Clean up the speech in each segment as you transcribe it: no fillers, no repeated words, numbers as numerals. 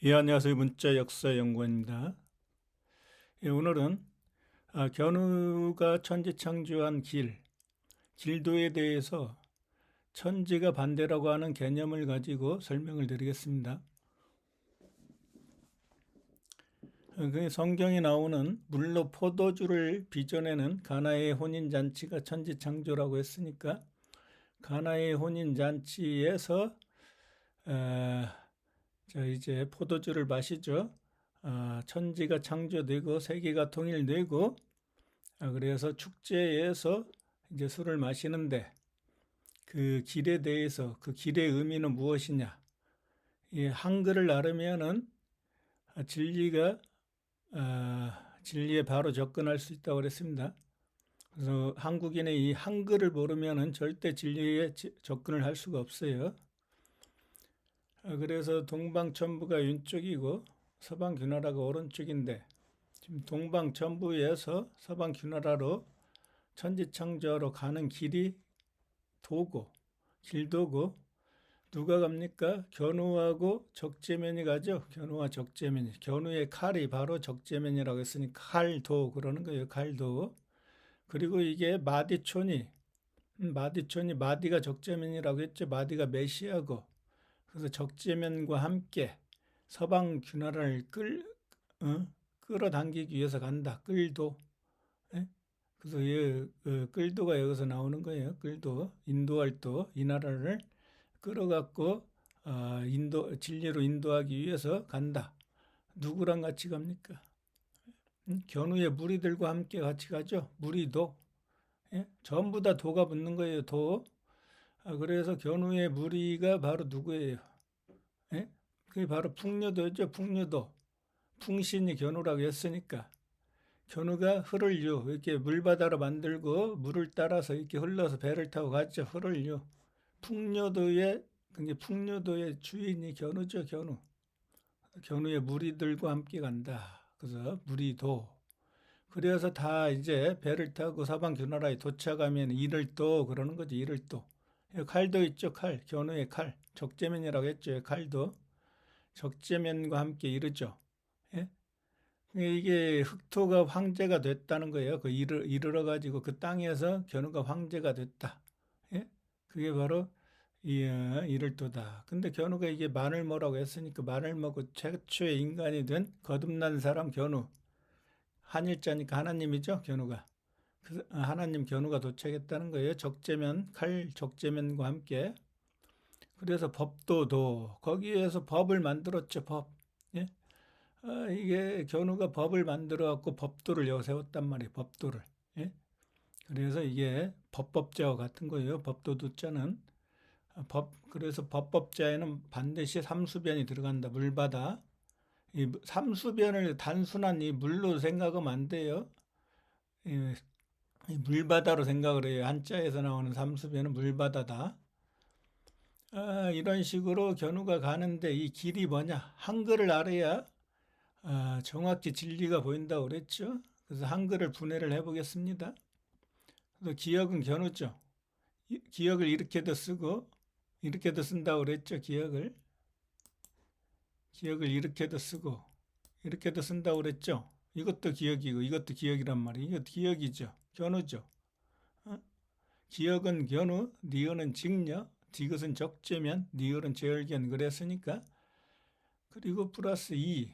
예, 안녕하세요. 문자 역사 연구원입니다. 예, 오늘은 견우가 천지 창조한 길도에 대해서 천지가 반대라고 하는 개념을 가지고 설명을 드리겠습니다. 그 성경에 나오는 물로 포도주를 빚어내는 가나의 혼인잔치가 천지 창조라고 했으니까 가나의 혼인잔치에서 자 이제 포도주를 마시죠. 천지가 창조되고 세계가 통일되고 그래서 축제에서 이제 술을 마시는데 그 길에 대해서 그 길의 의미는 무엇이냐? 이 한글을 알으면은 진리가 진리에 바로 접근할 수 있다고 그랬습니다. 그래서 한국인의 이 한글을 모르면은 절대 진리에 접근을 할 수가 없어요. 그래서 동방천부가 왼쪽이고 서방규나라가 오른쪽인데 지금 동방천부에서 서방규나라로 천지창조로 가는 길도고 누가 갑니까? 견우하고 적재면이 가죠. 견우와 적재면이. 견우의 칼이 바로 적재면이라고 했으니 칼도 그러는 거예요. 칼도. 그리고 이게 마디촌이 마디가 적재면이라고 했죠. 마디가 메시아고. 그래서 적재면과 함께 서방 균화를 끌어당기기 위해서 간다. 끌도. 예? 그래서 끌도가 여기서 나오는 거예요. 끌도. 인도할도. 이 나라를 끌어갖고 진리로 인도하기 위해서 간다. 누구랑 같이 갑니까? 견우의 무리들과 함께 같이 가죠. 무리도. 예? 전부 다 도가 붙는 거예요. 도. 그래서 견우의 무리가 바로 누구예요? 예? 그게 바로 풍류도죠. 풍류도. 풍신이 견우라고 했으니까. 견우가 흐를류 이렇게 물바다로 만들고 물을 따라서 이렇게 흘러서 배를 타고 갔죠. 흐를류. 풍류도의 풍류도의 주인이 견우죠. 견우의 무리들과 함께 간다. 그래서 무리도. 그래서 다 이제 배를 타고 사방 규나라에 도착하면 이를도 그러는 거죠. 이를도. 칼도 있죠. 칼. 견우의 칼. 적재면이라고 했죠. 칼도. 적재면과 함께 이르죠. 예? 이게 흑토가 황제가 됐다는 거예요. 그 이르러 가지고 그 땅에서 견우가 황제가 됐다. 예? 그게 바로 이를도다. 근데 견우가 이게 마늘모라고 했으니까 마늘 먹고 최초의 인간이 된 거듭난 사람 견우. 한일자니까 하나님이죠. 견우가. 하나님 견우가 도착했다는 거예요. 칼 적재면과 함께. 그래서 법도도 거기에서 법을 만들었죠. 법. 예? 이게 견우가 법을 만들어 갖고 법도를 여기 세웠단 말이에요. 법도를. 예? 그래서 이게 법법자와 같은 거예요. 법도도자는 그래서 법법자에는 반드시 삼수변이 들어간다. 물바다. 이 삼수변을 단순한 이 물로 생각하면 안 돼요. 이 물바다로 생각을 해요. 한자에서 나오는 삼수변은 물바다다. 이런 식으로 견우가 가는데 이 길이 뭐냐? 한글을 알아야 정확히 진리가 보인다고 그랬죠. 그래서 한글을 분해를 해보겠습니다. 그래서 기역은 견우죠. 기역을 이렇게도 쓰고 이렇게도 쓴다고 그랬죠. 기역을 이렇게도 쓰고 이렇게도 쓴다고 그랬죠. 이것도 기역이고 이것도 기역이란 말이에요. 이것도 기역이죠. 견우죠. 어? 기역은 견우, 니은은 직녀, 디귿은 적재면, 니을은 제얼견 그랬으니까 그리고 플러스 이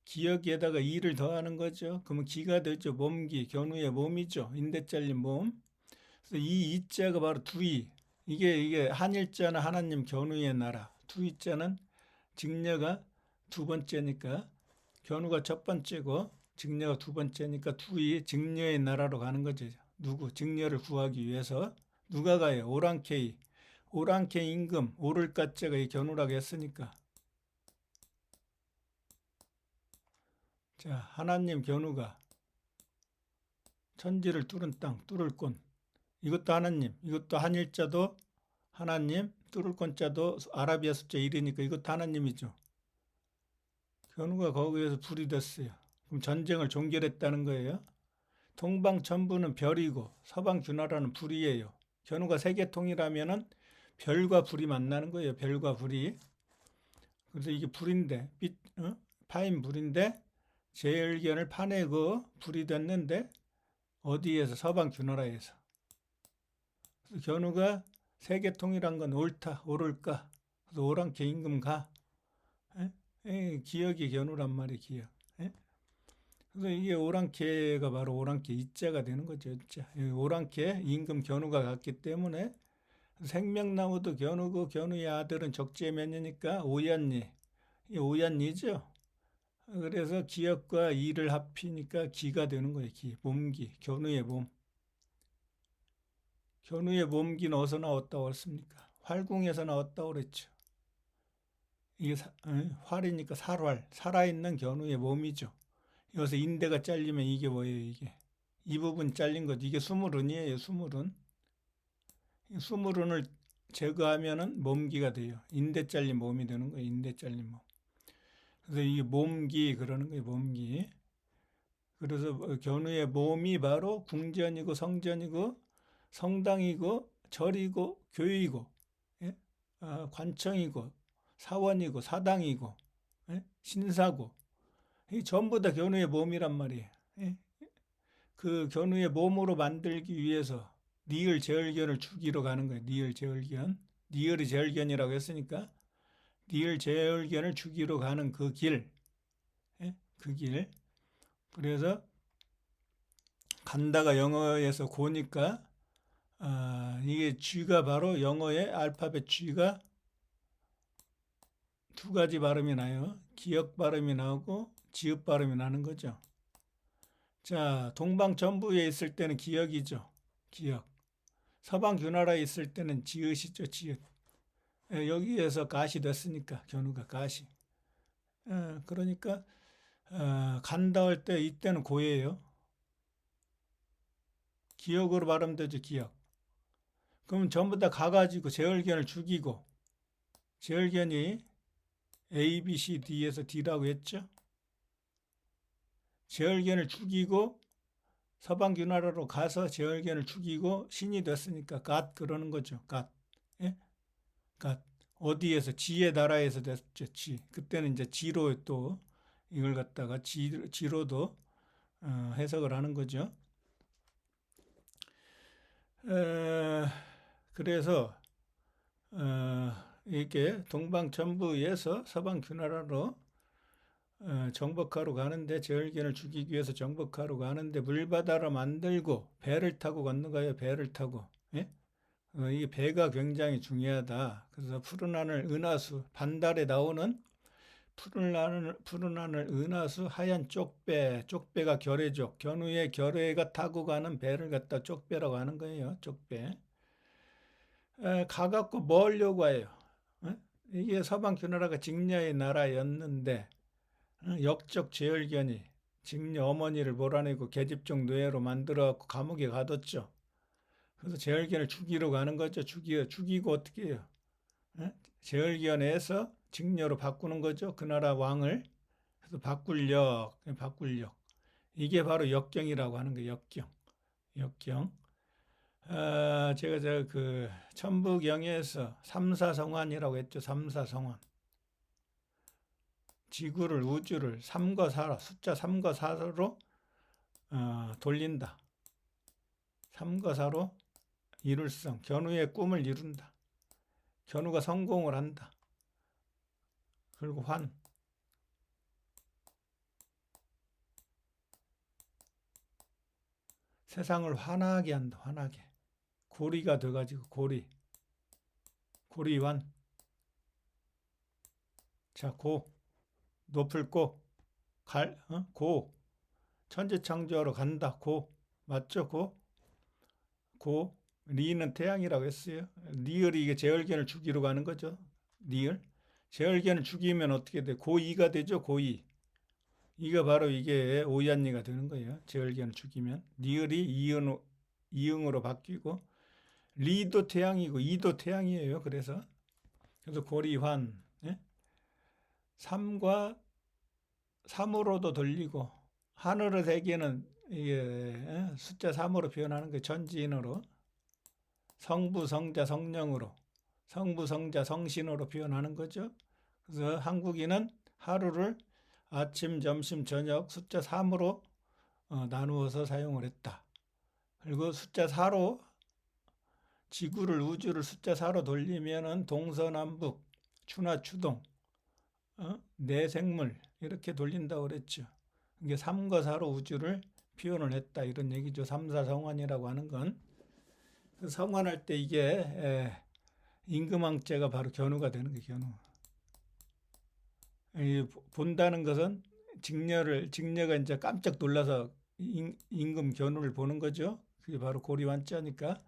기역에다가 이를 더하는 거죠. 그러면 기가 되죠. 몸기, 견우의 몸이죠. 인대 잘린 몸. 그래서 이 이자가 바로 두이. 이게 한일자는 하나님 견우의 나라. 두이자는 직녀가 두 번째니까 견우가 첫 번째고 직녀가 두 번째니까 두이 직녀의 나라로 가는 거죠. 누구? 직녀를 구하기 위해서 누가 가요? 오랑캐이. 오랑캐 임금 오를까자가 이 견우라고 했으니까 자 하나님 견우가 천지를 뚫은 땅 뚫을 권 이것도 하나님 이것도 한일자도 하나님 뚫을 권자도 아라비아 숫자 1이니까 이것도 하나님이죠. 견우가 거기에서 불이 됐어요. 그럼 전쟁을 종결했다는 거예요. 동방천부는 별이고 서방규나라는 불이에요. 견우가 세계통이라면은 별과 불이 만나는 거예요. 별과 불이. 그래서 이게 불인데, 파인 불인데, 제열견을 파내고 불이 됐는데, 어디에서? 서방 균화라에서. 그래서 견우가 세계통이란 건 옳다, 옳을까? 그래서 오랑캐 임금 가. 예? 기역이 견우란 말이에요, 기역. 예? 그래서 이게 오랑캐가 바로 오랑캐 이자가 되는 거죠, 이자. 오랑캐 임금 견우가 갔기 때문에 생명나무도 견우고 견우의 아들은 적지의 며느니까 오얀리. 이 오얀리죠. 그래서 기역과 이를 합히니까 기가 되는 거예요, 기. 몸기, 견우의 몸. 견우의 몸기는 어디서 나왔다고 했습니까? 활궁에서 나왔다고 그랬죠. 이게 활이니까 살활, 살아있는 견우의 몸이죠. 여기서 인대가 잘리면 이게 뭐예요, 이게? 이 부분 잘린 거죠. 이게 수물은이에요, 수물은. 이 수물은을 제거하면은 몸기가 돼요. 인대 잘린 몸이 되는 거예요, 인대 잘린 몸. 그래서 이게 몸기 그러는 거예요, 몸기. 그래서 견우의 몸이 바로 궁전이고 성전이고 성당이고 절이고 교회이고, 예? 관청이고 사원이고 사당이고, 예? 신사고, 이 전부 다 견우의 몸이란 말이에요. 예? 그 견우의 몸으로 만들기 위해서 니을 제얼견을 죽이러 가는 거예요. 니을 제얼견. 니을이 제얼견이라고 했으니까 니을 제얼견을 죽이러 가는 그 길. 예? 그 길. 그래서 간다가 영어에서 고니까 이게 쥐가 바로 영어의 알파벳 쥐가 두 가지 발음이 나요. 기역 발음이 나오고 지읒 발음이 나는 거죠. 자, 동방전부에 있을 때는 기역이죠. 기역. 서방균화라에 있을 때는 지읒이죠. 지읒. 여기에서 가시 됐으니까 견우가 가시. 그러니까 간다 할 때 이때는 고예요. 기역으로 발음되죠. 기역. 그럼 전부 다 가가지고 제얼견을 죽이고, 제얼견이 A, B, C, D에서 D라고 했죠. 제얼견을 죽이고 서방균화라로 가서 제얼견을 죽이고 신이 됐으니까 갓 그러는 거죠. 갓. 예? 갓. 어디에서? 지의 나라에서 됐죠. 지. 그때는 이제 지로 또 이걸 갖다가 지로도 해석을 하는 거죠. 그래서 이렇게 동방전부에서 서방균화라로 정복하러 가는데, 제얼견을 죽이기 위해서 정복하러 가는데 물바다로 만들고 배를 타고 건너가요. 배를 타고. 예? 이 배가 굉장히 중요하다. 그래서 푸른 하늘 은하수, 반달에 나오는 푸른 하늘 은하수 하얀 쪽배, 쪽배가 결해족, 견우의 결해가 타고 가는 배를 갖다 쪽배라고 하는 거예요. 쪽배. 가갖고 뭐 하려고 해요? 이게 서방균나라가 직녀의 나라였는데 역적 제열견이 직녀 어머니를 몰아내고 계집종 노예로 만들어갖고 감옥에 가뒀죠. 그래서 제열견을 죽이러 가는 거죠. 죽이고 어떻게 해요? 제열견에서 직녀로 바꾸는 거죠. 그 나라 왕을. 그래서 바꿀력. 이게 바로 역경이라고 하는 거예요. 역경. 제가 그 천부경에서 삼사성환이라고 했죠. 삼사성환. 지구를, 우주를 3과 4, 숫자 3과 4로 돌린다. 3과 4로 이룰성, 견우의 꿈을 이룬다. 견우가 성공을 한다. 그리고 세상을 환하게 한다. 환하게. 고리가 돼가지고 고리환. 자, 높을 고, 천지창조하러 간다. 맞죠? 리는 태양이라고 했어요. 리을이 이게 제얼견을 죽이러 가는 거죠. 리을. 제얼견을 죽이면 어떻게 돼? 고이가 되죠. 고이. 이가 바로 이게 오얀리가 되는 거예요. 제얼견을 죽이면. 리을이 이응으로 바뀌고, 리도 태양이고 이도 태양이에요. 그래서 고리환. 예? 3으로도 돌리고, 하늘의 세계는 이게 숫자 3으로 표현하는 게 전지인으로, 성부, 성자, 성령으로, 성부, 성자, 성신으로 표현하는 거죠. 그래서 한국인은 하루를 아침, 점심, 저녁 숫자 3으로 나누어서 사용을 했다. 그리고 숫자 4로 지구를 우주를 숫자 4로 돌리면은 동서남북, 추나 추동, 내생물 이렇게 돌린다고 그랬죠. 이게 3과 4로 우주를 표현을 했다 이런 얘기죠. 3사성환이라고 하는 건. 그 성환할 때 이게 임금왕자가 바로 견우가 되는 거예요. 견우. 본다는 것은 직녀가 이제 깜짝 놀라서 임금 견우를 보는 거죠. 그게 바로 고리환자니까.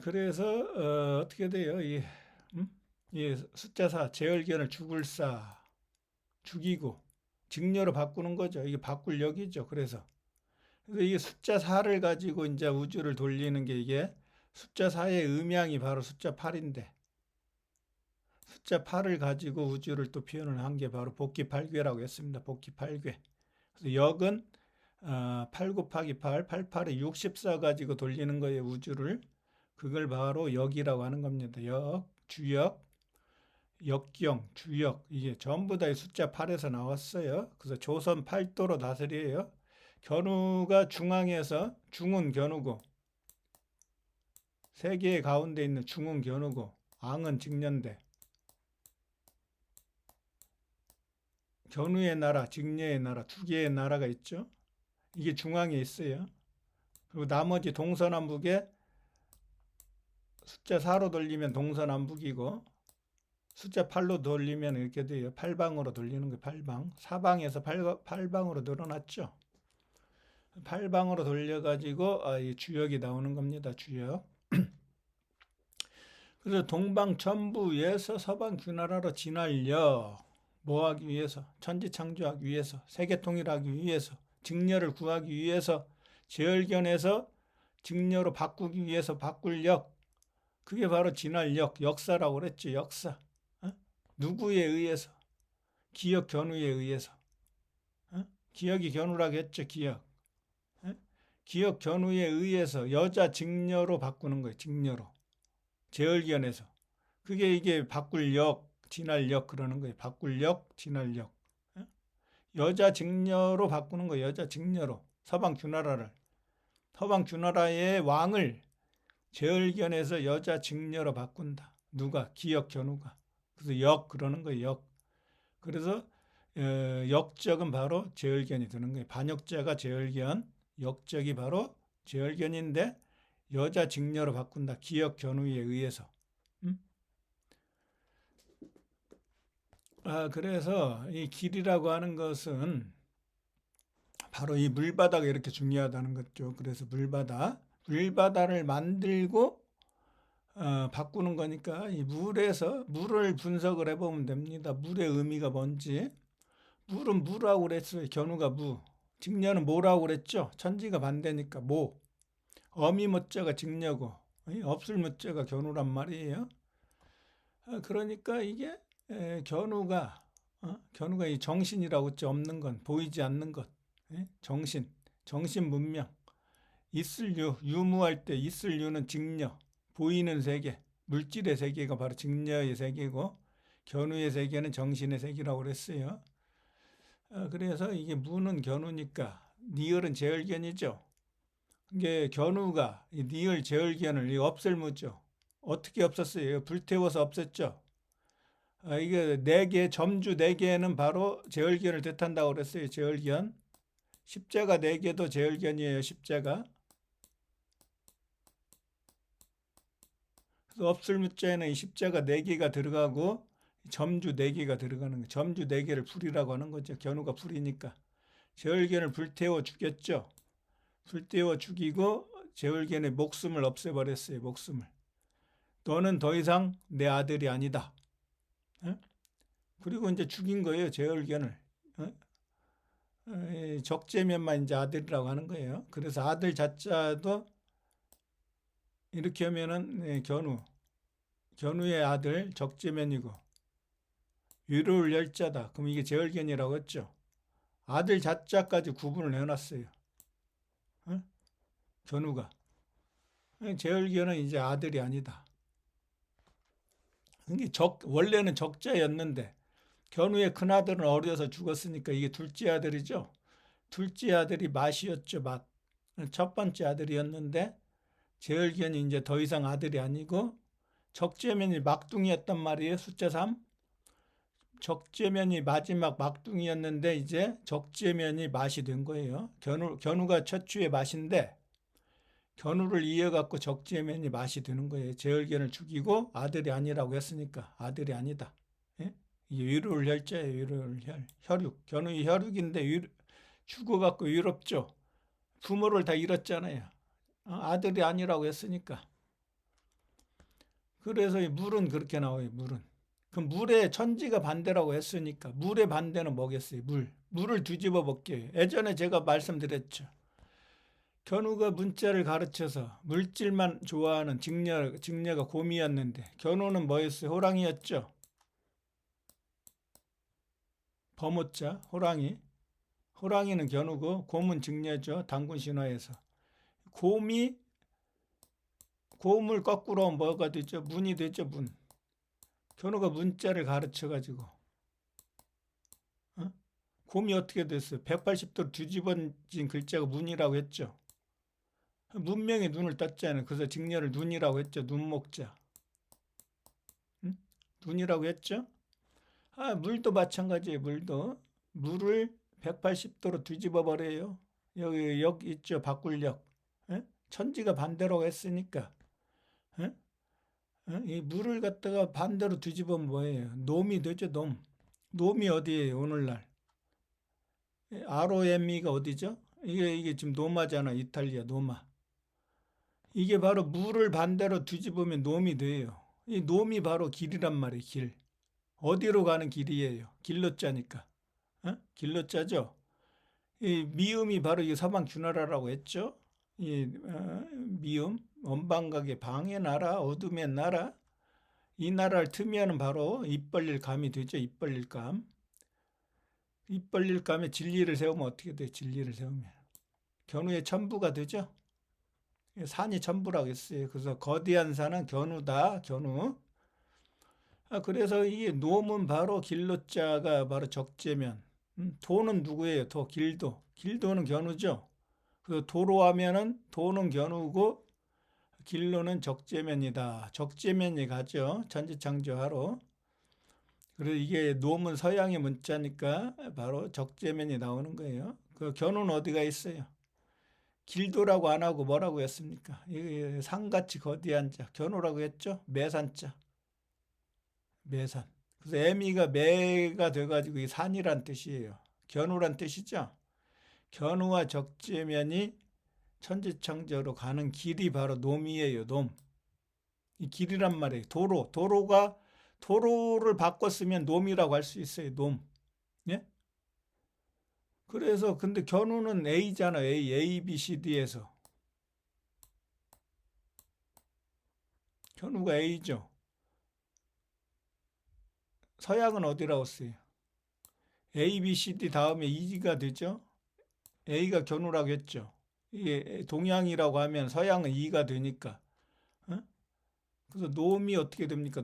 그래서 어떻게 돼요? 이 숫자 4 제얼견을 죽을사 죽이고 직녀로 바꾸는 거죠. 이게 바꿀 역이죠. 그래서 이게 숫자 4를 가지고 이제 우주를 돌리는 게 이게 숫자 4의 음양이 바로 숫자 8인데 숫자 8을 가지고 우주를 또 표현을 한 게 바로 복귀8궤라고 했습니다. 복귀8궤. 그래서 역은 8 곱하기 8, 88에 64 가지고 돌리는 거예요. 우주를. 그걸 바로 역이라고 하는 겁니다. 역, 주역, 역경, 주역 이게 전부 다 숫자 8에서 나왔어요. 그래서 조선 8도로 다스려요. 견우가 중앙에서 중은 견우고 세계 가운데 있는 중은 견우고 앙은 직녀인데 견우의 나라, 직녀의 나라 두 개의 나라가 있죠. 이게 중앙에 있어요. 그리고 나머지 동서남북에 숫자 4로 돌리면 동서남북이고 숫자 8로 돌리면 이렇게 돼요. 8방으로 돌리는 거예요. 8방. 사방에서 8방으로 늘어났죠. 8방으로 돌려가지고 이 주역이 나오는 겁니다. 주역. 그래서 동방천부에서 서방귀나라로 진하려 뭐 하기 위해서? 천지창조하기 위해서, 세계통일하기 위해서, 직녀를 구하기 위해서, 제얼견에서 직녀로 바꾸기 위해서 바꿀 역. 그게 바로 진할역, 역사라고 그랬죠. 역사. 누구에 의해서? 기역 견우에 의해서. 기역이 견우라고 했죠. 기역. 기역 견우에 의해서 여자 직녀로 바꾸는 거예요. 직녀로. 제얼견에서. 그게 이게 바꿀 역, 진할 역 그러는 거예요. 바꿀 역, 진할 역. 여자 직녀로 바꾸는 거예요. 여자 직녀로. 서방주나라를. 서방주나라의 왕을 제얼견에서 여자 직녀로 바꾼다. 누가? 기역 견우가. 그래서 역 그러는 거예요. 역. 그래서 역적은 바로 제얼견이 되는 거예요. 반역자가 제얼견, 역적이 바로 제얼견인데 여자 직녀로 바꾼다. 기역 견우에 의해서. 그래서 이 길이라고 하는 것은 바로 이 물바다가 이렇게 중요하다는 거죠. 그래서 물바다를 만들고 바꾸는 거니까 이 물에서 물을 분석을 해보면 됩니다. 물의 의미가 뭔지. 물은 무라고 그랬어요. 견우가 무. 직녀는 모라고 그랬죠. 천지가 반대니까 모. 어미 모자가 직녀고 없을 모자가 견우란 말이에요. 그러니까 이게 견우가 이 정신이라고 했죠. 없는 건 보이지 않는 것. 정신 문명. 있을 유 유무할 때 있을 유는 직녀. 보이는 세계, 물질의 세계가 바로 직녀의 세계고 견우의 세계는 정신의 세계라고 그랬어요. 그래서 이게 무는 견우니까 니을은 제얼견이죠. 이게 견우가 이 니을 제얼견을 없앨 무죠. 어떻게 없었어요? 불태워서 없앴죠. 이게 4개, 점주 4개는 바로 제얼견을 뜻한다고 그랬어요. 제얼견. 십자가 4개도 제얼견이에요. 십자가. 그래서 없을 무자에는 이 십자가 4개가 들어가고 점주 4개가 들어가는 거예요. 점주 4개를 불이라고 하는 거죠. 견우가 불이니까. 제얼견을 불태워 죽였죠. 불태워 죽이고 제얼견의 목숨을 없애버렸어요. 목숨을. 너는 더 이상 내 아들이 아니다. 그리고 이제 죽인 거예요. 제얼견을. 적재면만 이제 아들이라고 하는 거예요. 그래서 아들 자자도 이렇게 하면은 견우의 아들 적재면이고 위로울 열자다. 그럼 이게 제얼견이라고 했죠. 아들 자자까지 구분을 해놨어요. 견우가. 제얼견은 이제 아들이 아니다. 이게 원래는 적자였는데 견우의 큰아들은 어려서 죽었으니까 이게 둘째 아들이죠. 둘째 아들이 맏이었죠. 맏. 첫 번째 아들이었는데 제을견이 이제 더 이상 아들이 아니고 적재면이 막둥이였단 말이에요. 숫자 3. 적재면이 마지막 막둥이였는데 이제 적재면이 맏이 된 거예요. 견우가 첫주의 맏인데 견우를 이어갖고 적재면이 맏이 되는 거예요. 제을견을 죽이고 아들이 아니라고 했으니까 아들이 아니다. 예? 이게 위로를 혈자예요. 위로를 혈육. 견우의 혈육인데 죽어갖고 위롭죠. 부모를 다 잃었잖아요. 아들이 아니라고 했으니까. 그래서 이 물은 그렇게 나와요. 물은. 그 물의 천지가 반대라고 했으니까 물의 반대는 뭐겠어요? 물을 뒤집어 볼게요. 예전에 제가 말씀드렸죠. 견우가 문자를 가르쳐서 물질만 좋아하는 직녀가 곰이었는데 견우는 뭐였어요? 호랑이였죠. 범호자 호랑이. 호랑이는 견우고 곰은 직녀죠. 단군 신화에서. 곰을 거꾸로 뭐가 되죠? 문이 되죠. 문. 견우가 문자를 가르쳐가지고 곰이 어떻게 됐어요? 180도 뒤집어진 글자가 문이라고 했죠. 문명의 눈을 떴잖아요. 그래서 직녀를 눈이라고 했죠. 눈목자. 응? 눈이라고 했죠. 물도 마찬가지예요. 물을 180도로 뒤집어 버려요. 여기 있죠. 바꿀력. 천지가 반대로 했으니까. 이 물을 갖다가 반대로 뒤집으면 뭐예요? 놈이 되죠. 놈이 어디예요? 오늘날. ROME가 어디죠? 이게 지금 노마잖아. 이탈리아 노마. 이게 바로 물을 반대로 뒤집으면 놈이 돼요. 이 놈이 바로 길이란 말이에요. 길. 어디로 가는 길이에요? 길로자니까. 길로자죠. 이 미음이 바로 이 서방 균하라라고 했죠. 이 미음, 원방각의 방의 나라, 어둠의 나라. 이 나라를 트면은 바로 입 벌릴 감이 되죠. 입 벌릴 감. 입 벌릴 감에 진리를 세우면 어떻게 돼요? 진리를 세우면 견우의 천부가 되죠. 산이 천부라고 했어요. 그래서 거대한 산은 견우다. 견우. 그래서 이 놈은 바로 길로자가 바로 적재면. 도는 누구예요? 길도는 견우죠. 그 도로 하면은 도는 견우고 길로는 적재면이다. 적재면이 가죠. 천지창조하러. 그래서 이게 놈은 서양의 문자니까 바로 적재면이 나오는 거예요. 그 견우는 어디가 있어요? 길도라고 안 하고 뭐라고 했습니까? 산같이 거대한 자. 견우라고 했죠? 매산자. 매산. 그래서 애미가 매가 돼가지고 이 산이란 뜻이에요. 견우란 뜻이죠. 견우와 적재면이 천지창조로 가는 길이 바로 놈이에요. 놈. 이 길이란 말이에요. 도로를 바꿨으면 놈이라고 할 수 있어요. 놈. 예? 그래서 근데 견우는 A잖아. A, B, C, D에서. 견우가 A죠. 서양은 어디라고 써요? A, B, C, D 다음에 E가 되죠. A가 견우라고 했죠. 이게 동양이라고 하면 서양은 E가 되니까. 그래서 놈이 어떻게 됩니까?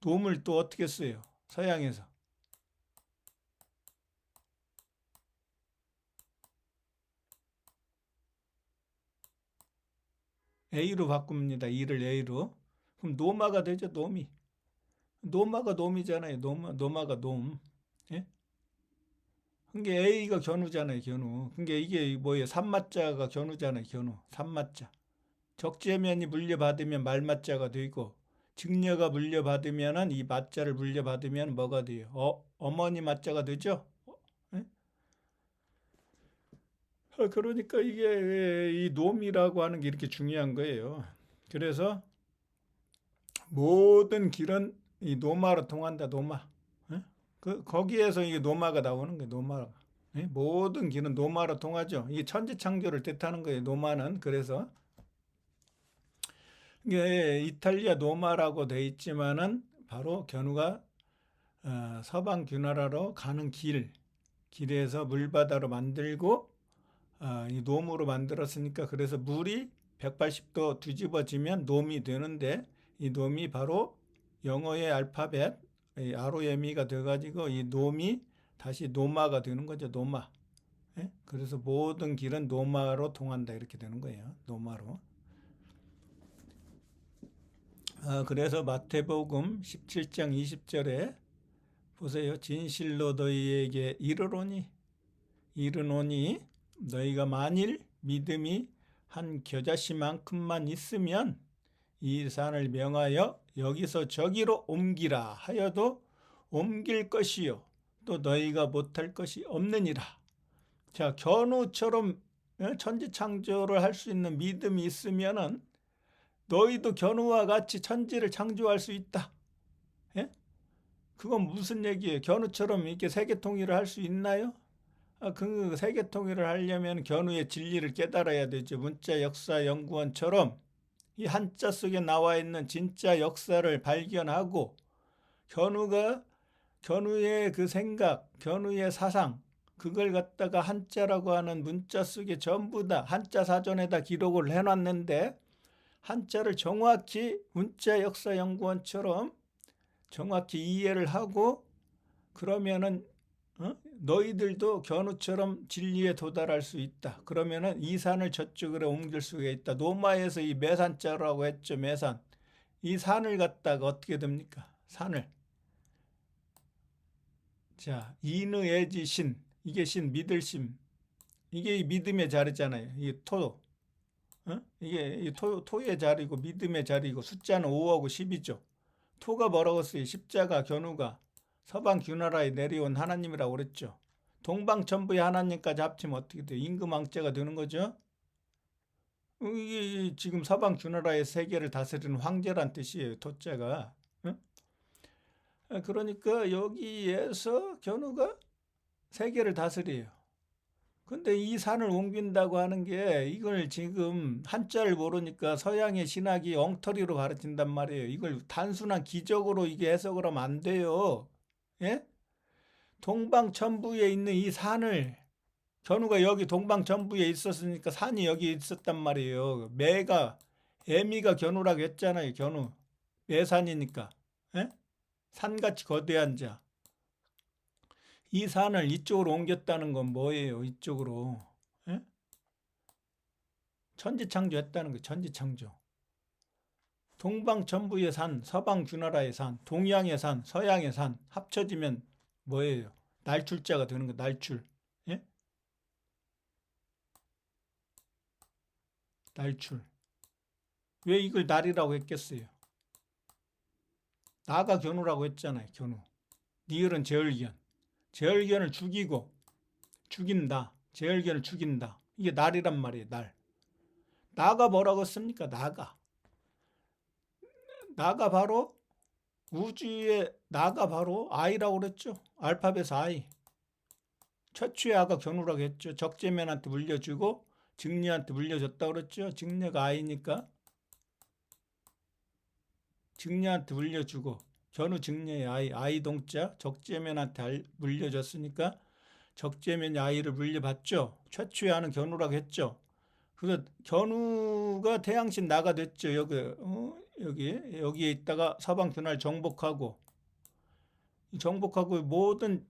놈을 또 어떻게 써요? 서양에서. A로 바꿉니다. E를 A로. 그럼 노마가 되죠. 노마가 놈이잖아요. 노마가 놈. 예? 그게 A가 견우잖아요. 견우. 그게 이게 뭐예요? 산마자가 견우잖아요. 견우. 산마자. 적재면이 물려받으면 말마자가 되고 직녀가 물려받으면은 이 마자를 물려받으면 뭐가 돼요? 어머니 마자가 되죠? 예? 그러니까 이게 이 놈이라고 하는 게 이렇게 중요한 거예요. 그래서 모든 길은 이 노마로 통한다. 노마. 예? 거기에서 이게 노마가 나오는 거예요. 노마가. 예? 모든 길은 노마로 통하죠. 이게 천지창조를 뜻하는 거예요. 노마는. 그래서 이게 이탈리아 노마라고 돼 있지만은 바로 견우가 서방 균하라로 가는 길에서 물바다로 만들고 이 놈으로 만들었으니까 그래서 물이 180도 뒤집어지면 놈이 되는데 이 놈이 바로 영어의 알파벳 ROME가 돼가지고 이 놈이 다시 노마가 되는 거죠. 노마. 예? 그래서 모든 길은 노마로 통한다 이렇게 되는 거예요. 노마로. 그래서 마태복음 17장 20절에 보세요. 진실로 너희에게 이르노니 너희가 만일 믿음이 한 겨자씨만큼만 있으면 이 산을 명하여 여기서 저기로 옮기라 하여도 옮길 것이요 또 너희가 못할 것이 없느니라. 자, 견우처럼 천지창조를 할 수 있는 믿음이 있으면은 너희도 견우와 같이 천지를 창조할 수 있다. 예? 그건 무슨 얘기예요? 견우처럼 이렇게 세계 통일을 할 수 있나요? 그 세계 통일을 하려면 견우의 진리를 깨달아야 되죠. 문자 역사 연구원처럼 이 한자 속에 나와 있는 진짜 역사를 발견하고 견우의 그 생각, 견우의 사상 그걸 갖다가 한자라고 하는 문자 속에 전부 다 한자 사전에다 기록을 해놨는데 한자를 정확히 문자 역사 연구원처럼 정확히 이해를 하고 그러면은 너희들도 견우처럼 진리에 도달할 수 있다. 그러면은 이 산을 저쪽으로 옮길 수가 있다. 노마에서 이 매산자라고 했죠. 매산. 이 산을 갖다가 어떻게 됩니까? 산을. 자, 인의애지 신. 이게 신, 믿을 심. 이게 이 믿음의 자리잖아요. 이 토. 이게 이 토의 자리고 믿음의 자리고 숫자는 5하고 10이죠. 토가 뭐라고 써요? 십자가 견우가 서방 규나라에 내려온 하나님이라고 그랬죠. 동방천부의 하나님까지 합치면 어떻게 돼요? 임금왕제가 되는 거죠. 이게 지금 서방 규나라의 세계를 다스리는 황제란 뜻이에요. 토자가. 그러니까 여기에서 견우가 세계를 다스려요. 근데 이 산을 옮긴다고 하는 게 이걸 지금 한자를 모르니까 서양의 신학이 엉터리로 가르친단 말이에요. 이걸 단순한 기적으로 이게 해석을 하면 안 돼요. 예? 동방천부에 있는 이 산을 견우가 여기 동방천부에 있었으니까 산이 여기 있었단 말이에요. 애미가 견우라고 했잖아요. 견우. 매산이니까. 예? 산같이 거대한 자. 이 산을 이쪽으로 옮겼다는 건 뭐예요? 이쪽으로. 예? 천지창조했다는 거예요. 천지창조. 동방천부의 산, 서방규나라의 산, 동양의 산, 서양의 산 합쳐지면 뭐예요? 날출자가 되는 거. 날출. 예? 날출. 왜 이걸 날이라고 했겠어요? 나가 견우라고 했잖아요. 견우. 니을은 제얼견. 제얼견을 죽인다. 제얼견을 죽인다. 이게 날이란 말이에요. 날. 나가 뭐라고 씁니까? 나가 바로 우주의 나가 바로 아이라고 그랬죠. 알파벳 아이. 최초의 아가 견우라고 했죠. 적재면한테 물려주고 증녀한테 물려줬다고 그랬죠. 증녀가 아이니까 증녀한테 물려주고 견우 증녀의 아이 동자 적재면한테 물려줬으니까 적재면이 아이를 물려받죠. 최초의 아는 견우라고 했죠. 그래서 견우가 태양신 나가 됐죠. 여기에 있다가 서방 균화를 정복하고 모든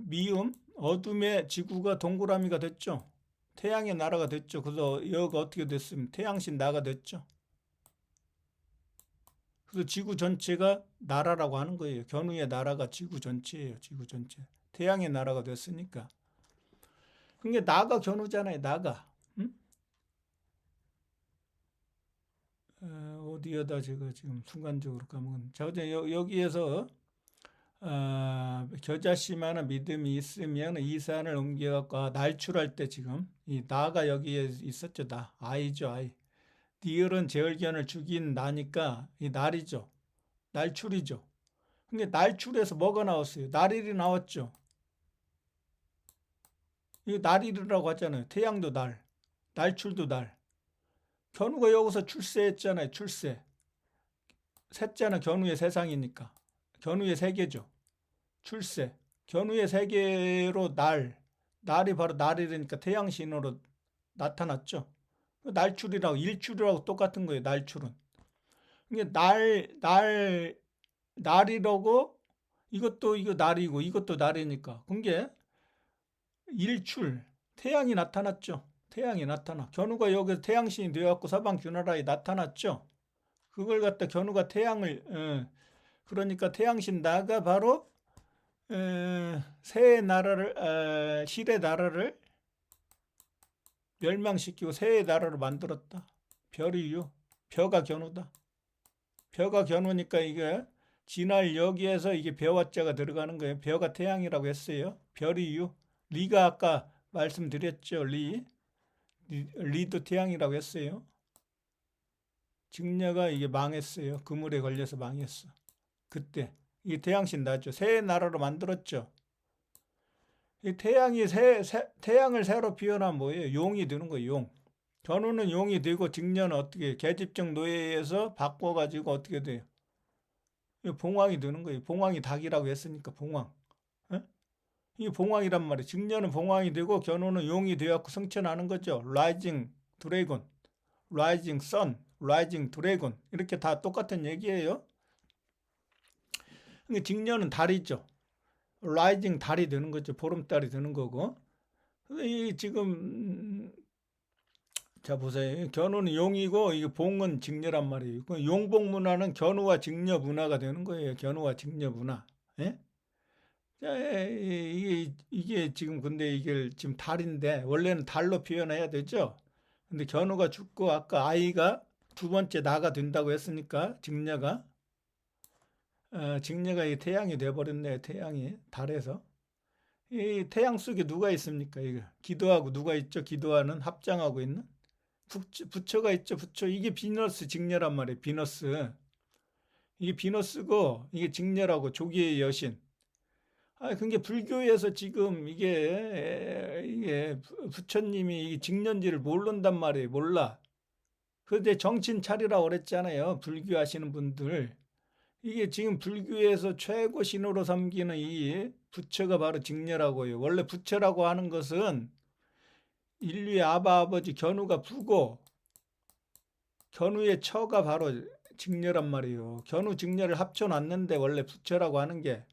미움, 어둠의 지구가 동그라미가 됐죠. 태양의 나라가 됐죠. 그래서 여기가 어떻게 됐으면 태양신 나가 됐죠. 그래서 지구 전체가 나라라고 하는 거예요. 견우의 나라가 지구 전체예요. 지구 전체. 태양의 나라가 됐으니까. 그게 나가 견우잖아요. 나가. 응? 어디에다 제가 지금 순간적으로 까먹은. 자, 여기에서 겨자씨만한 믿음이 있으면 이 산을 옮겨갖고 날출할 때 지금 이 나가 여기에 있었죠. 나 아이죠. 아이. 니을은 제얼견을 죽인 나니까 이 날이죠. 날출이죠. 그러니까 날출에서 뭐가 나왔어요? 날일이 나왔죠. 이거 날일이라고 하잖아요. 태양도 날, 날출도 날. 견우가 여기서 출세했잖아요. 출세. 셋째는 견우의 세상이니까. 견우의 세계죠. 출세. 견우의 세계로 날이 바로 날이니까 이게 날이라고 이것도 이거 날이고 이것도 날이니까 그게 일출 태양이 나타났죠. 태양이 나타나. 견우가 여기서 태양신이 되어갖고 서방균하라에 나타났죠. 그걸 갖다 견우가 태양을 그러니까 태양신 나가 바로 새의 나라를 실의 나라를 멸망시키고 새의 나라로 만들었다. 별이유. 벼가 견우다. 벼가 견우니까 이게 진할 여기에서 이게 벼와자가 들어가는 거예요. 벼가 태양이라고 했어요. 별이유. 리가 아까 말씀드렸죠. 리도 태양이라고 했어요. 직녀가 이게 망했어요. 그물에 걸려서 망했어. 그때 이 태양신 나죠. 새의 나라로 만들었죠. 이 태양을 새로 피어나면 뭐예요? 용이 되는 거예요. 용. 견우는 용이 되고 직녀는 어떻게 계집적 노예에서 바꿔가지고 어떻게 돼요? 봉황이 되는 거예요. 봉황이 닭이라고 했으니까 봉황. 에? 이게 봉황이란 말이에요. 직녀는 봉황이 되고 견우는 용이 되어갖고 승천하는 거죠. 라이징 드래곤, 라이징 선, 라이징 드래곤 이렇게 다 똑같은 얘기예요. 그러니까 직녀는 달이죠. 라이징 달이 되는 거죠. 보름달이 되는 거고. 이 지금 자 보세요. 견우는 용이고 이게 봉은 직녀란 말이에요. 용봉 문화는 견우와 직녀 문화가 되는 거예요. 견우와 직녀 문화. 예? 자, 이게 지금 근데 이게 지금 달인데 원래는 달로 표현해야 되죠. 근데 견우가 죽고 아까 아이가 두 번째 나가 된다고 했으니까 직녀가 이 태양이 돼버렸네. 태양이 달에서. 이 태양 속에 누가 있습니까? 이거 기도하고 누가 있죠? 기도하는 합장하고 있는 부처가 있죠. 부처. 이게 비너스 직녀란 말이에요. 비너스. 이게 비너스고 이게 직녀라고 조기의 여신. 그게 불교에서 지금 이게 부처님이 직년지를 모른단 말이에요. 몰라. 그런데 정신 차리라고 그랬잖아요. 불교 하시는 분들. 이게 지금 불교에서 최고 신호로 삼기는 이 부처가 바로 직녀라고요. 원래 부처라고 하는 것은 인류의 아버지 견우가 부고 견우의 처가 바로 직녀란 말이에요. 견우 직녀를 합쳐놨는데 원래 부처라고 하는 게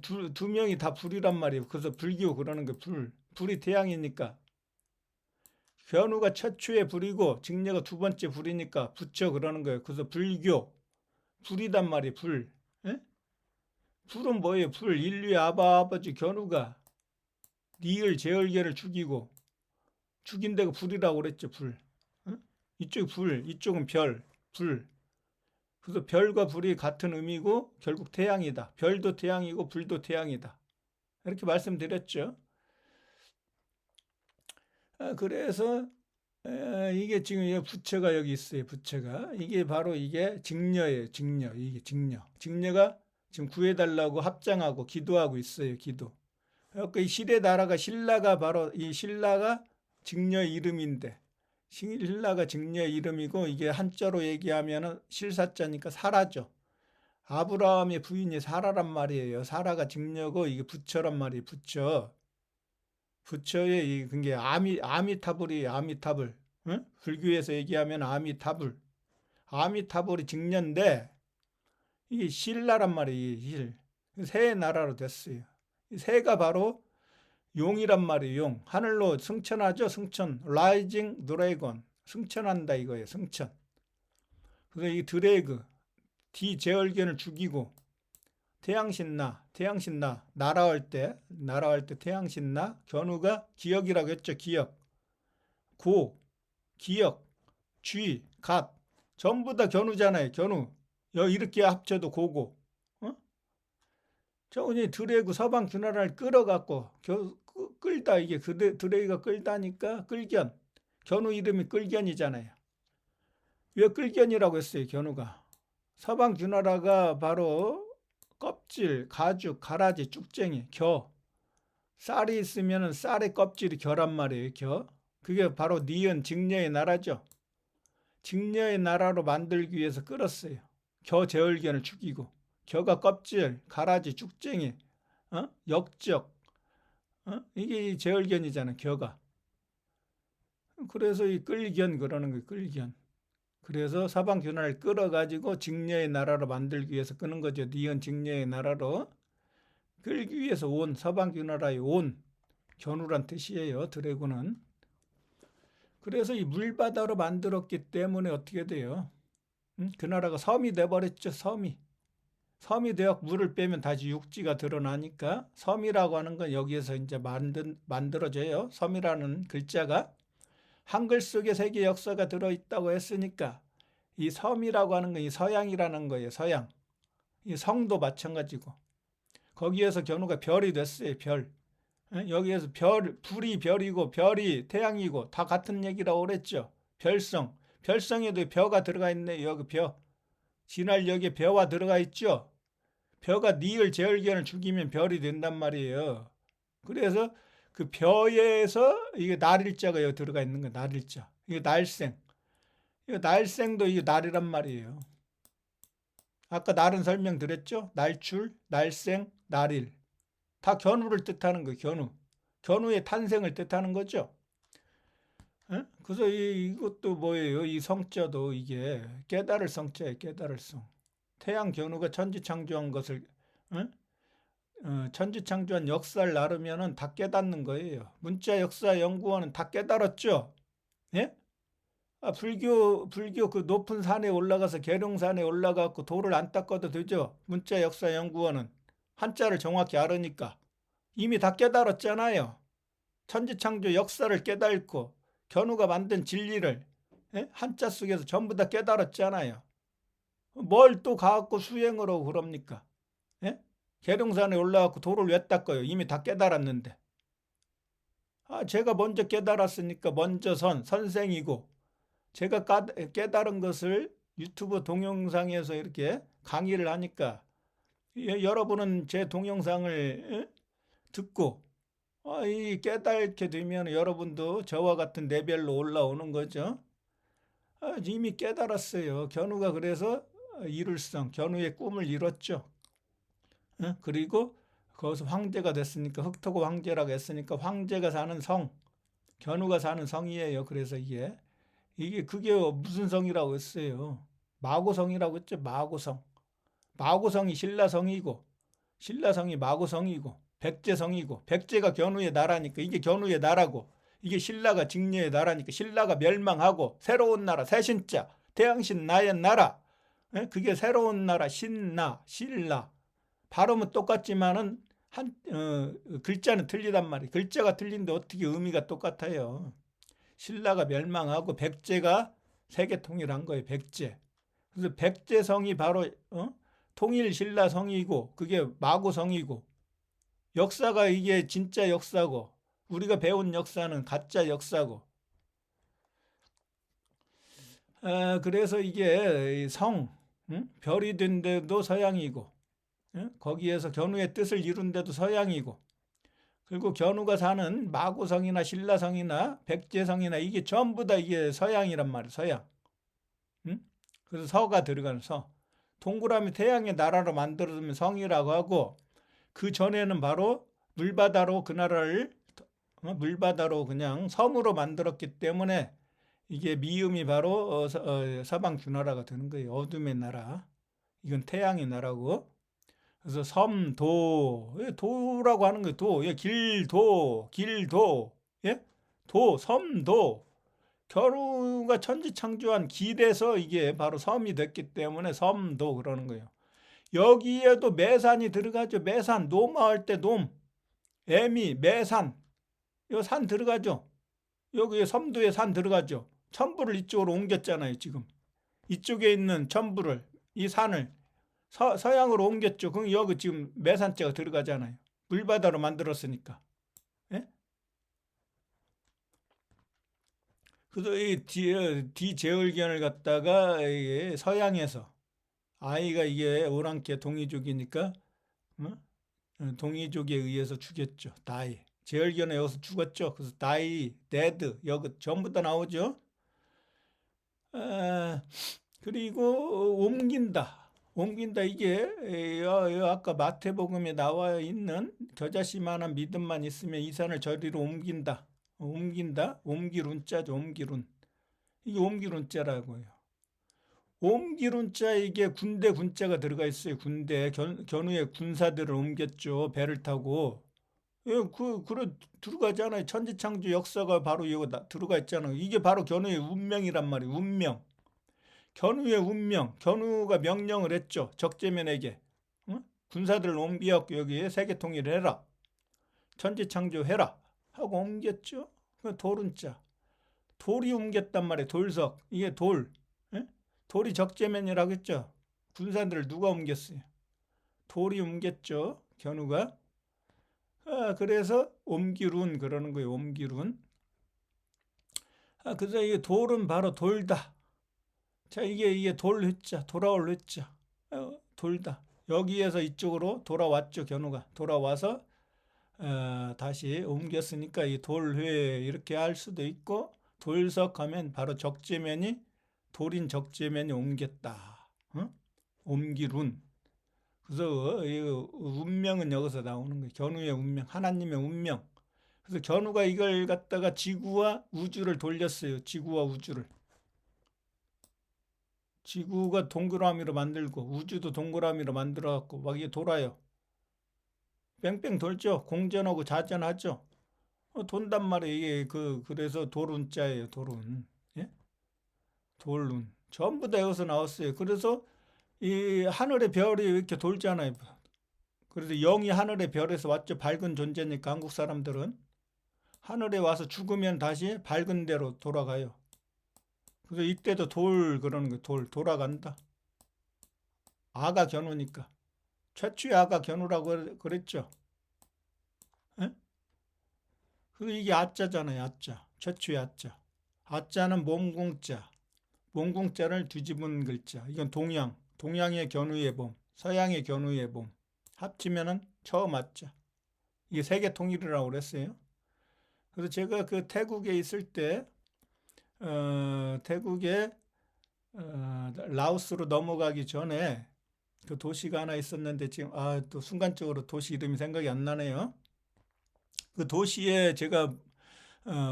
두 명이 다 불이란 말이에요. 그래서 불교 그러는 게 불이 태양이니까 견우가 최초의 불이고 직녀가 두 번째 불이니까 부처 그러는 거예요. 그래서 불교 불이단 말이에요. 불. 에? 불은 뭐예요? 불. 인류의 아버지 견우가 니을 제얼계를 죽인다고 불이라고 그랬죠. 불. 이쪽이 불, 이쪽은 별, 불. 그래서 별과 불이 같은 의미고 결국 태양이다. 별도 태양이고 불도 태양이다. 이렇게 말씀드렸죠. 그래서 이게 지금 부처가 여기 있어요. 부처가. 이게 바로 이게 직녀예요. 직녀. 이게 직녀. 직녀가 지금 구해달라고 합장하고 기도하고 있어요. 기도. 그러니까 이 실의 나라가 신라가 바로 이 신라가 직녀 이름인데 신라가 직녀 이름이고 이게 한자로 얘기하면은 실사자니까 사라죠. 아브라함의 부인이 사라란 말이에요. 사라가 직녀고 이게 부처란 말이에요. 부처. 부처의 그게 아미타불이 아미타불. 응? 불교에서 얘기하면 아미타불. 아미타불이 직녀인데 이게 신라란 말이에요. 실. 새의 나라로 됐어요. 새가 바로 용이란 말이에요. 용. 하늘로 승천하죠. 승천. 라이징 드래곤. 승천한다 이거예요. 승천. 그래서 이 드래그 디제얼견을 죽이고 태양신나 날아올 때 태양신나 견우가 기역이라고 했죠. 기역. 고 기역 쥐 갓 전부 다 견우잖아요. 견우. 이렇게 합쳐도 고고. 저기 드래그 서방 주나라를 끌어갖고 끌다 이게 드래그가 끌다니까 끌견. 견우 이름이 끌견이잖아요. 왜 끌견이라고 했어요? 견우가. 서방 주나라가 바로 껍질, 가죽, 가라지, 쭉쟁이, 겨. 쌀이 있으면 쌀의 껍질이 겨란 말이에요. 겨. 그게 바로 니은 직녀의 나라죠. 직녀의 나라로 만들기 위해서 끌었어요. 겨 제얼견을 죽이고. 겨가 껍질, 가라지, 쭉쟁이, 역적, 이게 제얼견이잖아. 겨가. 그래서 이 끌견 그러는 거예요. 끌견. 그래서 서방 균화를 끌어가지고 직녀의 나라로 만들기 위해서 끄는 거죠. 니은 직녀의 나라로 끌기 위해서 온, 서방 균화라의 온, 견우란 뜻이에요. 드래곤은. 그래서 이 물바다로 만들었기 때문에 어떻게 돼요? 그 나라가 섬이 돼버렸죠. 섬이 되어 물을 빼면 다시 육지가 드러나니까 섬이라고 하는 건 여기에서 이제 만들어져요. 섬이라는 글자가 한글 속에 세계 역사가 들어있다고 했으니까 이 섬이라고 하는 건 이 서양이라는 거예요. 서양. 이 성도 마찬가지고 거기에서 견우가 별이 됐어요. 별. 여기에서 불이 별이고 별이 태양이고 다 같은 얘기라고 그랬죠. 별성. 별성에도 벼가 들어가 있네요. 여기 벼. 진할 여기에 벼가 들어가 있죠. 벼가 니을 제을견을 죽이면 별이 된단 말이에요. 그래서 그 벼에서 이게 날일자가 여기 들어가 있는 거예요. 날일자. 이게 날생. 이거 날생도 이게 날이란 말이에요. 아까 날은 설명드렸죠? 날출, 날생, 날일. 다 견우를 뜻하는 거예요. 견우. 견우의 탄생을 뜻하는 거죠. 그래서 이것도 뭐예요? 이 성자도 이게 깨달을 성자예요. 깨달을 성. 태양 견우가 천지창조한 것을 천지창조한 역사를 나르면은 다 깨닫는 거예요. 문자 역사 연구원은 다 깨달았죠. 예? 불교 그 높은 산에 올라가서 계룡산에 올라가고 돌을 안 닦아도 되죠. 문자 역사 연구원은 한자를 정확히 알으니까 이미 다 깨달았잖아요. 천지창조 역사를 깨달고 견우가 만든 진리를 한자 속에서 전부 다 깨달았잖아요. 뭘 또 가갖고 수행을 하고 그럽니까? 예? 계룡산에 올라가고 돌을 왜 닦아요? 이미 다 깨달았는데. 제가 먼저 깨달았으니까 먼저 선생이고 제가 깨달은 것을 유튜브 동영상에서 이렇게 강의를 하니까 여러분은 제 동영상을 듣고 이 깨닫게 되면 여러분도 저와 같은 레벨로 올라오는 거죠. 이미 깨달았어요. 견우가 그래서 이룰성, 견우의 꿈을 이뤘죠. 그리고 거기서 황제가 됐으니까 흑토고 황제라고 했으니까 황제가 사는 성, 견우가 사는 성이에요. 그래서 그게 무슨 성이라고 했어요? 마고성이라고 했죠. 마고성. 마고성이 신라성이고 신라성이 마고성이고 백제성이고 백제가 견우의 나라니까 이게 견우의 나라고 이게 신라가 직녀의 나라니까 신라가 멸망하고 새로운 나라 새신자 태양신 나의 나라 그게 새로운 나라 신나 신라 발음은 똑같지만은 글자는 틀리단 말이에요. 글자가 틀린데 어떻게 의미가 똑같아요. 신라가 멸망하고 백제가 세계 통일한 거예요. 백제. 그래서 백제성이 바로 통일 신라성이고 그게 마고성이고 역사가 이게 진짜 역사고 우리가 배운 역사는 가짜 역사고 그래서 이게 별이 된 데도 서양이고 거기에서 견우의 뜻을 이룬 데도 서양이고 그리고 견우가 사는 마고성이나 신라성이나 백제성이나 이게 전부 다 이게 서양이란 말이에요. 서양. 그래서 서가 들어가는 서. 동그라미 태양의 나라로 만들어두면 성이라고 하고 그 전에는 바로 물바다로 그 나라를 물바다로 그냥 섬으로 만들었기 때문에 이게 미음이 바로 서방 주나라가 되는 거예요. 어둠의 나라. 이건 태양의 나라고. 그래서 도라고 하는 거예요. 도, 길도, 예? 섬도. 견우가 천지창조한 길에서 이게 바로 섬이 됐기 때문에 섬도 그러는 거예요. 여기에도 매산이 들어가죠. 매산, 노마할 때 애미, 매산. 요 산 들어가죠. 여기 섬도에 산 들어가죠. 첨부를 이쪽으로 옮겼잖아요, 지금. 이쪽에 있는 첨부를, 이 산을 서양으로 옮겼죠. 그럼 여기 지금 매산자가 들어가잖아요. 물바다로 만들었으니까. 예? 그래서 이 디제을견을 갖다가 서양에서 아이가 이게 오랑캐 동이족이니까 동이족에 의해서 죽였죠. 다이. 제을견은 여기서 죽었죠. 그래서 다이, 데드 여기 전부 다 나오죠. 그리고 옮긴다 이게 아까 마태복음에 나와 있는 겨자씨만한 믿음만 있으면 이 산을 저리로 옮긴다 옮기룬자죠. 옮기룬 이게 옮기룬자라고요. 옮기룬자 이게 군대 군자가 들어가 있어요. 군대 견우의 군사들을 옮겼죠. 배를 타고. 예, 그래 들어가잖아요. 천지창조 역사가 바로 이거 들어가 있잖아요. 이게 바로 견우의 운명이란 말이에요. 운명. 견우의 운명. 견우가 명령을 했죠. 적재면에게. 응? 군사들을 옮겨갖고 여기 세계 통일해라. 천지창조해라. 하고 옮겼죠. 그 돌운자. 돌이 옮겼단 말이에요. 돌석. 이게 돌. 예? 돌이 적재면이라고 했죠. 군사들을 누가 옮겼어요? 돌이 옮겼죠. 견우가. 그래서 옮기룬 그러는 거예요. 옮기룬. 그래서 이게 돌은 바로 돌다. 자, 이게 돌회자, 돌아올 회자. 돌다. 여기에서 이쪽으로 돌아왔죠. 견우가 돌아와서 다시 옮겼으니까 이 돌회 이렇게 할 수도 있고, 돌석하면 바로 적재면이 돌인 적재면이 옮겼다. 옮기룬. 그래서 이 운명은 여기서 나오는 거예요. 견우의 운명, 하나님의 운명. 그래서 견우가 이걸 갖다가 지구와 우주를 돌렸어요. 지구와 우주를. 지구가 동그라미로 만들고 우주도 동그라미로 만들어갖고 막 이게 돌아요. 뺑뺑 돌죠. 공전하고 자전하죠. 돈단 말이에요. 이게 그래서 돌운자예요. 돌운. 예? 돌운. 전부 다 여기서 나왔어요. 그래서 이 하늘의 별이 이렇게 돌잖아요. 그래서 영이 하늘의 별에서 왔죠. 밝은 존재니까 한국 사람들은 하늘에 와서 죽으면 다시 밝은 데로 돌아가요. 그래서 이때도 그러는 거예요. 돌아간다. 아가 견우니까. 최초의 아가 견우라고 그랬죠. 예? 그래서 이게 아자잖아요. 아자. 최초의 아자. 아자는 몸궁자. 몸궁자를 뒤집은 글자. 이건 동양의 견우의 봄, 서양의 견우의 봄. 합치면은 처음 아자. 이게 세계 통일이라고 그랬어요. 그래서 제가 그 태국에 있을 때, 태국에 라오스로 넘어가기 전에 그 도시가 하나 있었는데 지금 또 순간적으로 도시 이름이 생각이 안 나네요. 그 도시에 제가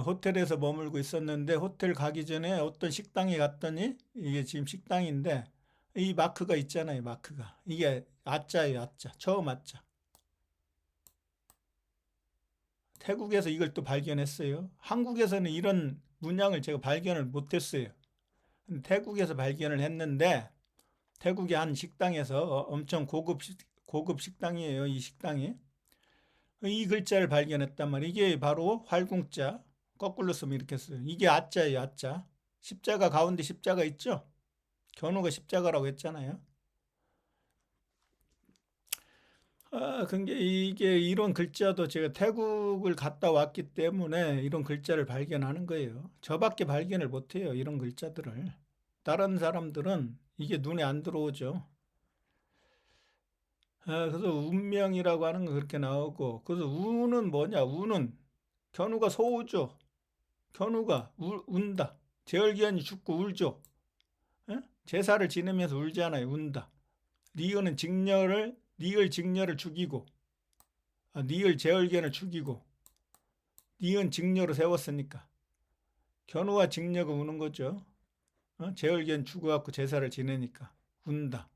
호텔에서 머물고 있었는데 호텔 가기 전에 어떤 식당에 갔더니 이게 지금 식당인데 이 마크가 있잖아요. 마크가. 이게 아자예요. 아자. 처음 아자. 태국에서 이걸 또 발견했어요. 한국에서는 이런 문양을 제가 발견을 못했어요. 태국에서 발견을 했는데 태국의 한 식당에서 엄청 고급 식당이에요. 이 식당이. 이 글자를 발견했단 말이에요. 이게 바로 활궁자. 거꾸로 쓰면 이렇게 써요. 이게 아자예요. 아자. 십자가 가운데 십자가 있죠? 견우가 십자가라고 했잖아요. 근데 이게 이런 글자도 제가 태국을 갔다 왔기 때문에 이런 글자를 발견하는 거예요. 저밖에 발견을 못해요. 이런 글자들을. 다른 사람들은 이게 눈에 안 들어오죠. 그래서 운명이라고 하는 거 그렇게 나오고, 그래서 우는 뭐냐? 우는 견우가 소우죠. 견우가 운다. 제얼기한이 죽고 울죠. 제사를 지내면서 울잖아요. 운다. 리을은 리을 직녀를 죽이고, 리을 제얼기한을 죽이고, 리은 직녀로 세웠으니까 견우와 직녀가 우는 거죠. 제얼기한 죽어갖고 제사를 지내니까 운다.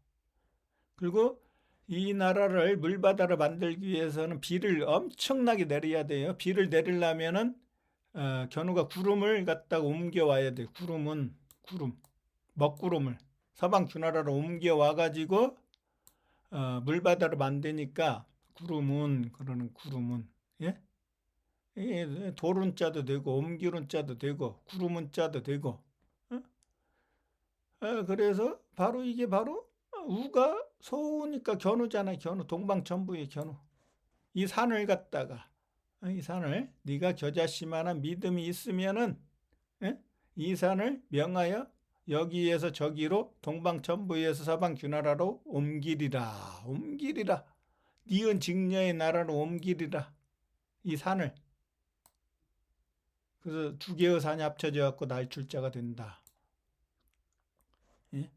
그리고 이 나라를 물바다로 만들기 위해서는 비를 엄청나게 내려야 돼요. 비를 내리려면은 견우가 구름을 갖다가 옮겨와야 돼요. 구름, 먹구름을 서방 주나라로 옮겨와 가지고 물바다로 만드니까 구름은 예? 돌운자도 되고 옮기룬자도 되고 구름운자도 되고 그래서 바로 이게 바로 우가 소우니까 견우잖아요. 견우 동방천부의 견우. 이 산을 갖다가 이 산을 네가 겨자씨만한 믿음이 있으면은 이 산을 명하여 여기에서 저기로 동방천부에서 서방규나라로 옮기리라. 니은 직녀의 나라로 옮기리라. 이 산을. 그래서 두 개의 산이 합쳐져 갖고 날출자가 된다. 예?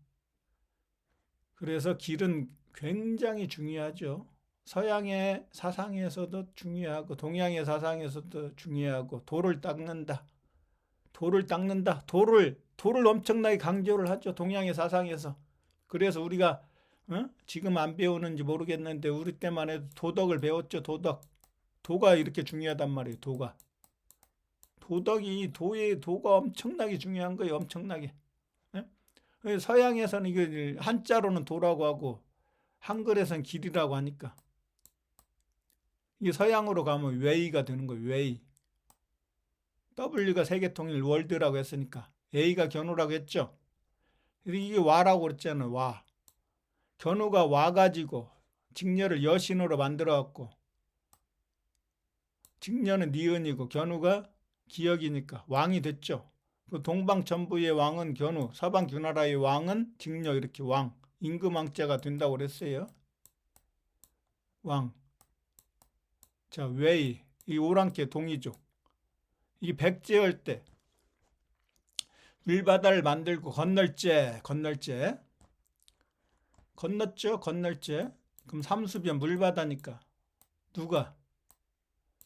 그래서 길은 굉장히 중요하죠. 서양의 사상에서도 중요하고 동양의 사상에서도 중요하고 돌을 닦는다. 도를 닦는다. 도를 엄청나게 강조를 하죠. 동양의 사상에서. 그래서 우리가 지금 안 배우는지 모르겠는데 우리 때만 해도 도덕을 배웠죠. 도가 이렇게 중요하단 말이에요. 도가 엄청나게 중요한 거예요. 엄청나게. 서양에서는 이거 한자로는 도라고 하고 한글에서는 길이라고 하니까 이게 서양으로 가면 웨이가 되는 거예요. 웨이. W가 세계통일 월드라고 했으니까 A가 견우라고 했죠. 이게 와라고 그랬잖아요. 와. 견우가 와가지고 직녀를 여신으로 만들어갖고 직녀는 니은이고 견우가 기역이니까 왕이 됐죠. 그 동방천부의 왕은 견우, 서방규나라의 왕은 직녀 이렇게 왕, 임금왕자가 된다고 그랬어요. 왕. 자, 웨이. 이 오랑캐 동이족. 이게 백제할 때 물바다를 만들고 건널제. 건넜죠. 그럼 삼수변 물바다니까 누가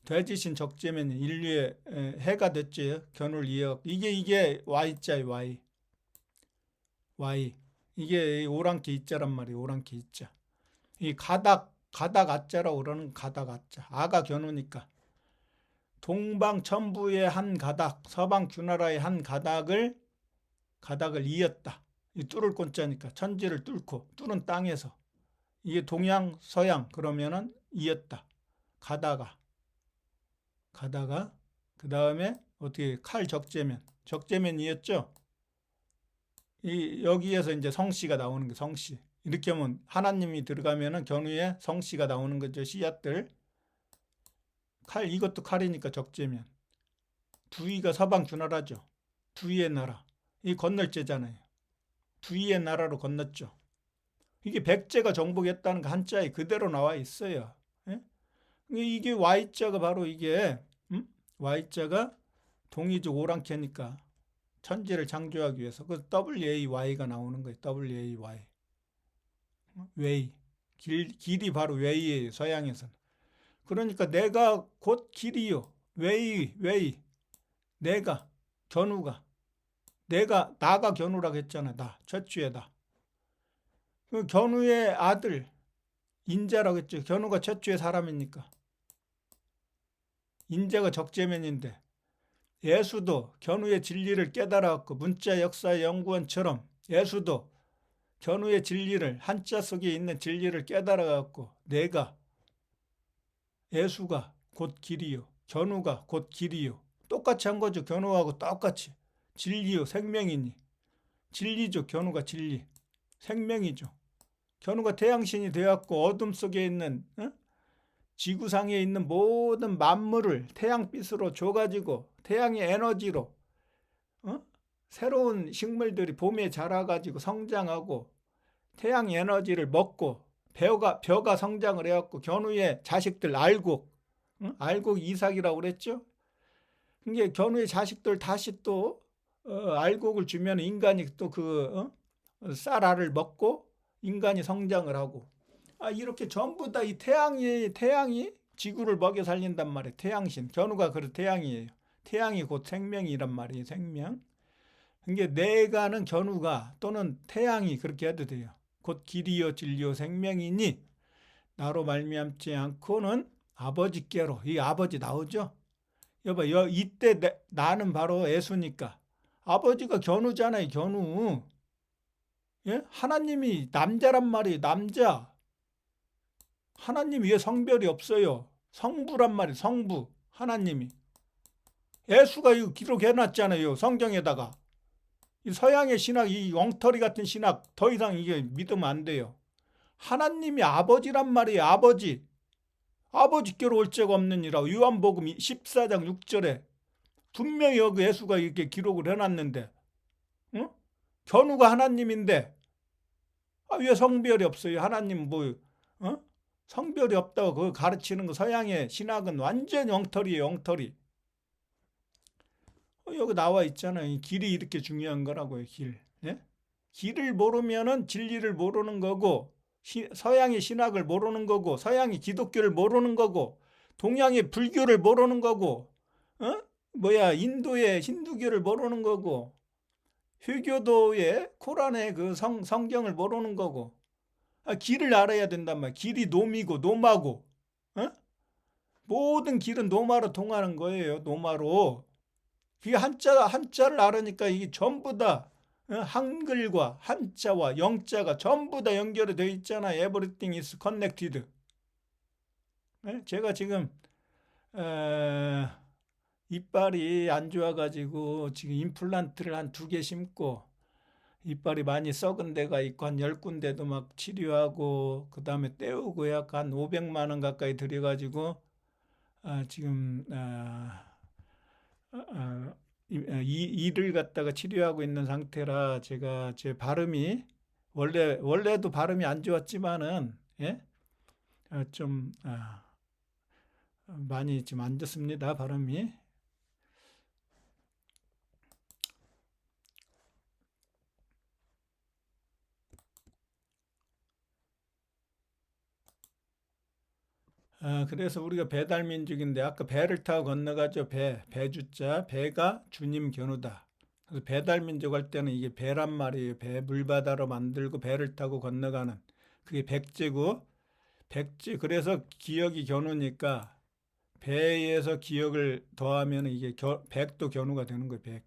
돼지신 적재면 인류의 해가 됐죠. 견우를 이어. 이게 Y자예요. Y. 이게 오랑캐 이자란 말이에요. 오랑캐 이자. 이 가닥 아자라고 그러는 가닥 아자. 아가 견우니까. 동방천부의 한 가닥, 서방규나라의 한 가닥을 이었다. 이 뚫을 꼰자니까 천지를 뚫은 땅에서 이게 동양 서양 그러면은 이었다. 가다가 그 다음에 어떻게 칼 적재면 이었죠. 여기에서 이제 성씨가 나오는 거 성씨. 이렇게 하면 하나님이 들어가면은 견우에 성씨가 나오는 거죠. 씨앗들. 칼 이것도 칼이니까 적재면. 두이가 서방규나라죠. 두이의 나라. 이 건널제잖아요. 두이의 나라로 건넜죠. 이게 백제가 정복했다는 거 한자에 그대로 나와 있어요. 예? 이게 Y자가 바로 이게 Y자가 동이족 오랑캐니까 천지를 창조하기 위해서 그 WAY가 나오는 거예요. WAY. 웨이. 길이 바로 웨이예요. 서양에서는. 그러니까 내가 곧 길이요. 웨이. 내가 견우가 나가 견우라고 했잖아. 나 최초에다. 그 견우의 아들 인자라고 했죠. 견우가 최초의 사람이니까. 인자가 적재면인데 예수도 견우의 진리를 깨달아갖고 문자 역사 연구원처럼 예수도 견우의 진리를 한자 속에 있는 진리를 깨달아갖고 내가 예수가 곧 길이요. 견우가 곧 길이요. 똑같이 한 거죠. 견우하고 똑같이. 진리요. 생명이니. 진리죠. 견우가 진리. 생명이죠. 견우가 태양신이 되었고 어둠 속에 있는 지구상에 있는 모든 만물을 태양빛으로 줘가지고 태양의 에너지로 새로운 식물들이 봄에 자라가지고 성장하고 태양 에너지를 먹고 벼가 성장을 해갖고 견우의 자식들 알곡 이삭이라고 그랬죠. 이게 견우의 자식들 다시 또 알곡을 주면 인간이 또 그 쌀알을 먹고 인간이 성장을 하고 이렇게 전부 다 이 태양이 지구를 먹여 살린단 말이에요. 태양신. 견우가 그 태양이에요. 태양이 곧 생명이란 말이에요. 생명. 이게 내가는 견우가 또는 태양이 그렇게 해도 돼요. 곧 길이요 진리요 생명이니 나로 말미암지 않고는 아버지께로. 이 아버지 나오죠. 여봐, 이때 나는 바로 예수니까 아버지가 견우잖아요. 견우. 예? 하나님이 남자란 말이에요. 남자. 하나님이 왜 성별이 없어요? 성부란 말이에요. 성부. 하나님이. 예수가 이거 기록해놨잖아요. 성경에다가. 이 서양의 신학, 이 엉터리 같은 신학 더 이상 이게 믿으면 안 돼요. 하나님이 아버지란 말이에요. 아버지. 아버지께로 올 자가 없느니라. 요한복음 14장 6절에 분명히 여기 예수가 이렇게 기록을 해놨는데 견우가 하나님인데 왜 성별이 없어요? 하나님 성별이 없다고 그거 가르치는 거 서양의 신학은 완전 엉터리예요. 엉터리. 여기 나와 있잖아요. 길이 이렇게 중요한 거라고요. 길. 예? 길을 모르면은 진리를 모르는 거고 서양의 신학을 모르는 거고 서양의 기독교를 모르는 거고 동양의 불교를 모르는 거고 인도의 힌두교를 모르는 거고, 회교도의 코란의 그 성경을 모르는 거고, 길을 알아야 된단 말이야. 길이 놈이고, 노마고, 어? 모든 길은 노마로 통하는 거예요. 노마로. 그게 한자를 알으니까 이게 전부 다 한글과 한자와 영자가 전부 다 연결이 되어 있잖아요. Everything is connected. 제가 지금 이빨이 안 좋아가지고 지금 임플란트를 한 2개 심고 이빨이 많이 썩은 데가 있고 한 10군데도 막 치료하고 그다음에 떼우고 약한 500만 원 가까이 들여가지고 지금 이를 갖다가 치료하고 있는 상태라 제가 제 발음이 원래도 발음이 안 좋았지만은 예? 좀 많이 지금 안 좋습니다. 발음이. 그래서 우리가 배달민족인데 아까 배를 타고 건너가죠. 배주자, 배가 주님 견우다. 그래서 배달민족 할 때는 이게 배란 말이에요. 배 물바다로 만들고 배를 타고 건너가는 그게 백제고 백제 그래서 기역이 견우니까 배에서 기역을 더하면 이게 백도 견우가 되는 거예요. 백.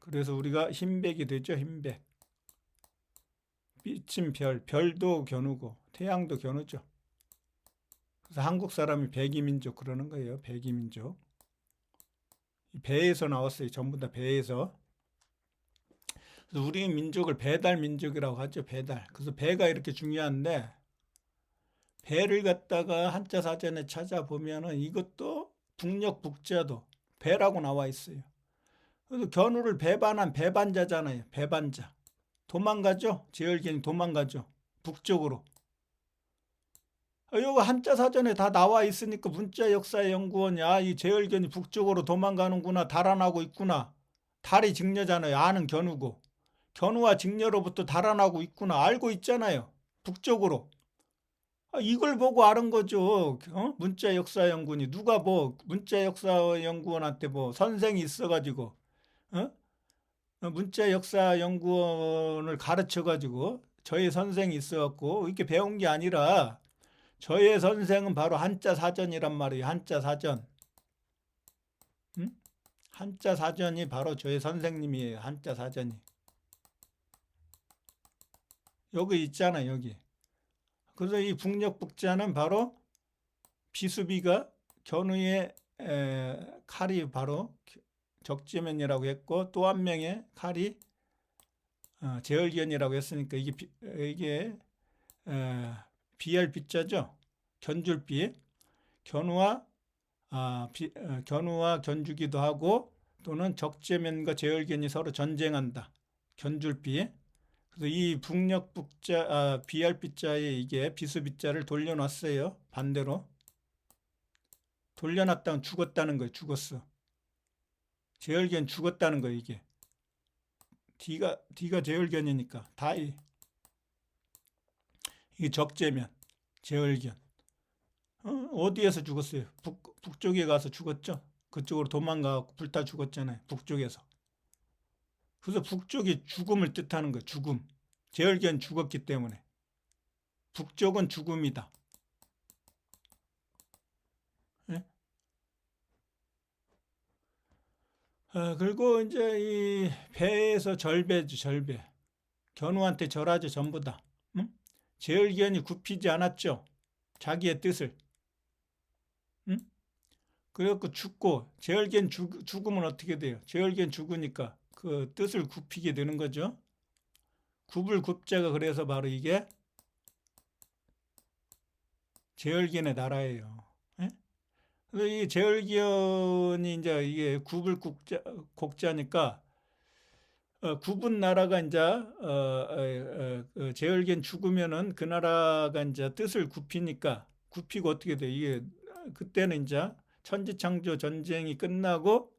그래서 우리가 흰백이 되죠. 흰백. 비친 별도 견우고 태양도 견우죠. 그래서 한국 사람이 백이민족 그러는 거예요. 백이민족. 배에서 나왔어요. 전부 다 배에서. 그래서 우리 민족을 배달민족이라고 하죠. 배달. 그래서 배가 이렇게 중요한데 배를 갖다가 한자 사전에 찾아보면은 이것도 북녘 북자도 배라고 나와 있어요. 그래서 견우를 배반한 배반자잖아요. 배반자. 도망가죠. 제열견이 도망가죠. 북쪽으로. 이거 한자 사전에 다 나와 있으니까 문자역사연구원이 이 제열견이 북쪽으로 도망가는구나. 달아나고 있구나. 달이 직녀잖아요. 아는 견우고. 견우와 직녀로부터 달아나고 있구나. 알고 있잖아요. 북쪽으로. 이걸 보고 알은 거죠. 문자역사연구원이. 누가 문자역사연구원한테 선생이 있어가지고 문자역사연구원을 가르쳐가지고 저희 선생이 있어갖고 이렇게 배운 게 아니라 저의 선생은 바로 한자 사전이란 말이에요. 한자 사전. 한자 사전이 바로 저의 선생님이에요. 한자 사전이. 여기 있잖아요. 여기. 그래서 이 북녘 북자는 바로 비수비가 견우의 칼이 바로 적재면이라고 했고 또 한 명의 칼이 제얼견이라고 했으니까 이게 비할 비자죠. 견줄비. 견우와 견주기도 하고 또는 적재면과 제얼견이 서로 전쟁한다. 견줄비. 그래서 이 북녘 북자 비할 비자에 이게 비수비자를 돌려놨어요. 반대로. 돌려놨다면 죽었다는 거예요. 죽었어. 제얼견 죽었다는 거예요. 이게. D가 제얼견이니까 다이. 이게 적재면 제얼견. 어디에서 죽었어요? 북쪽에 가서 죽었죠. 그쪽으로 도망가고 불타 죽었잖아요. 북쪽에서. 그래서 북쪽이 죽음을 뜻하는 거예요. 죽음. 제얼견 죽었기 때문에. 북쪽은 죽음이다. 네? 그리고 이제 이 배에서 절배죠. 절배. 견우한테 절하죠. 전부 다. 응? 제얼견이 굽히지 않았죠. 자기의 뜻을. 응? 그래갖고 죽고 제얼견 죽으면 어떻게 돼요? 제얼견 죽으니까 그 뜻을 굽히게 되는 거죠. 굽을 굽자가 그래서 바로 이게 제얼견의 나라예요. 예? 그래서 이 제얼견이 이제 이게 굽을 곡자니까 굽은 나라가 이제 제얼견 죽으면은 그 나라가 이제 뜻을 굽히고 어떻게 돼? 이게 그때는 이제 천지창조 전쟁이 끝나고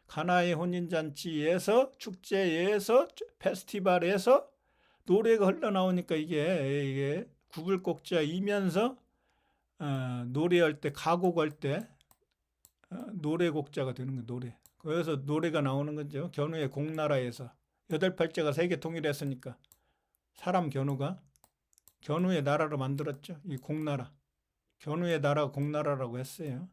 가나의 혼인잔치에서 축제에서 페스티벌에서 노래가 흘러나오니까 이게 구불곡자이면서 노래할 때 가곡할 때 노래곡자가 되는 거예요. 노래. 그래서 노래가 나오는 거죠. 견우의 공나라에서 여덟 팔자가 세계 통일했으니까 사람 견우의 나라로 만들었죠. 이 공나라. 견우의 나라 공나라라고 했어요.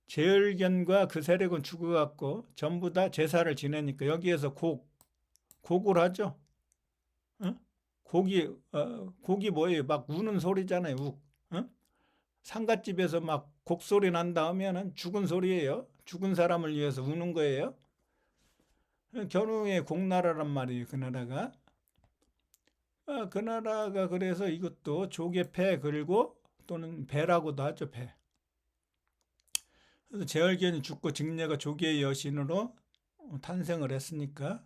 제열견과 그 세력은 죽어갖고 전부 다 제사를 지내니까 여기에서 곡을 하죠. 어? 곡이 뭐예요? 막 우는 소리잖아요. 어? 상갓집에서 막 곡소리 난 다음에는 죽은 소리예요. 죽은 사람을 위해서 우는 거예요. 견우의 공나라란 말이에요. 그 나라가. 그 나라가 그래서 이것도 조개패 그리고 또는 배라고도 하죠. 배. 그래서 제열견이 죽고 직녀가 조개의 여신으로 탄생을 했으니까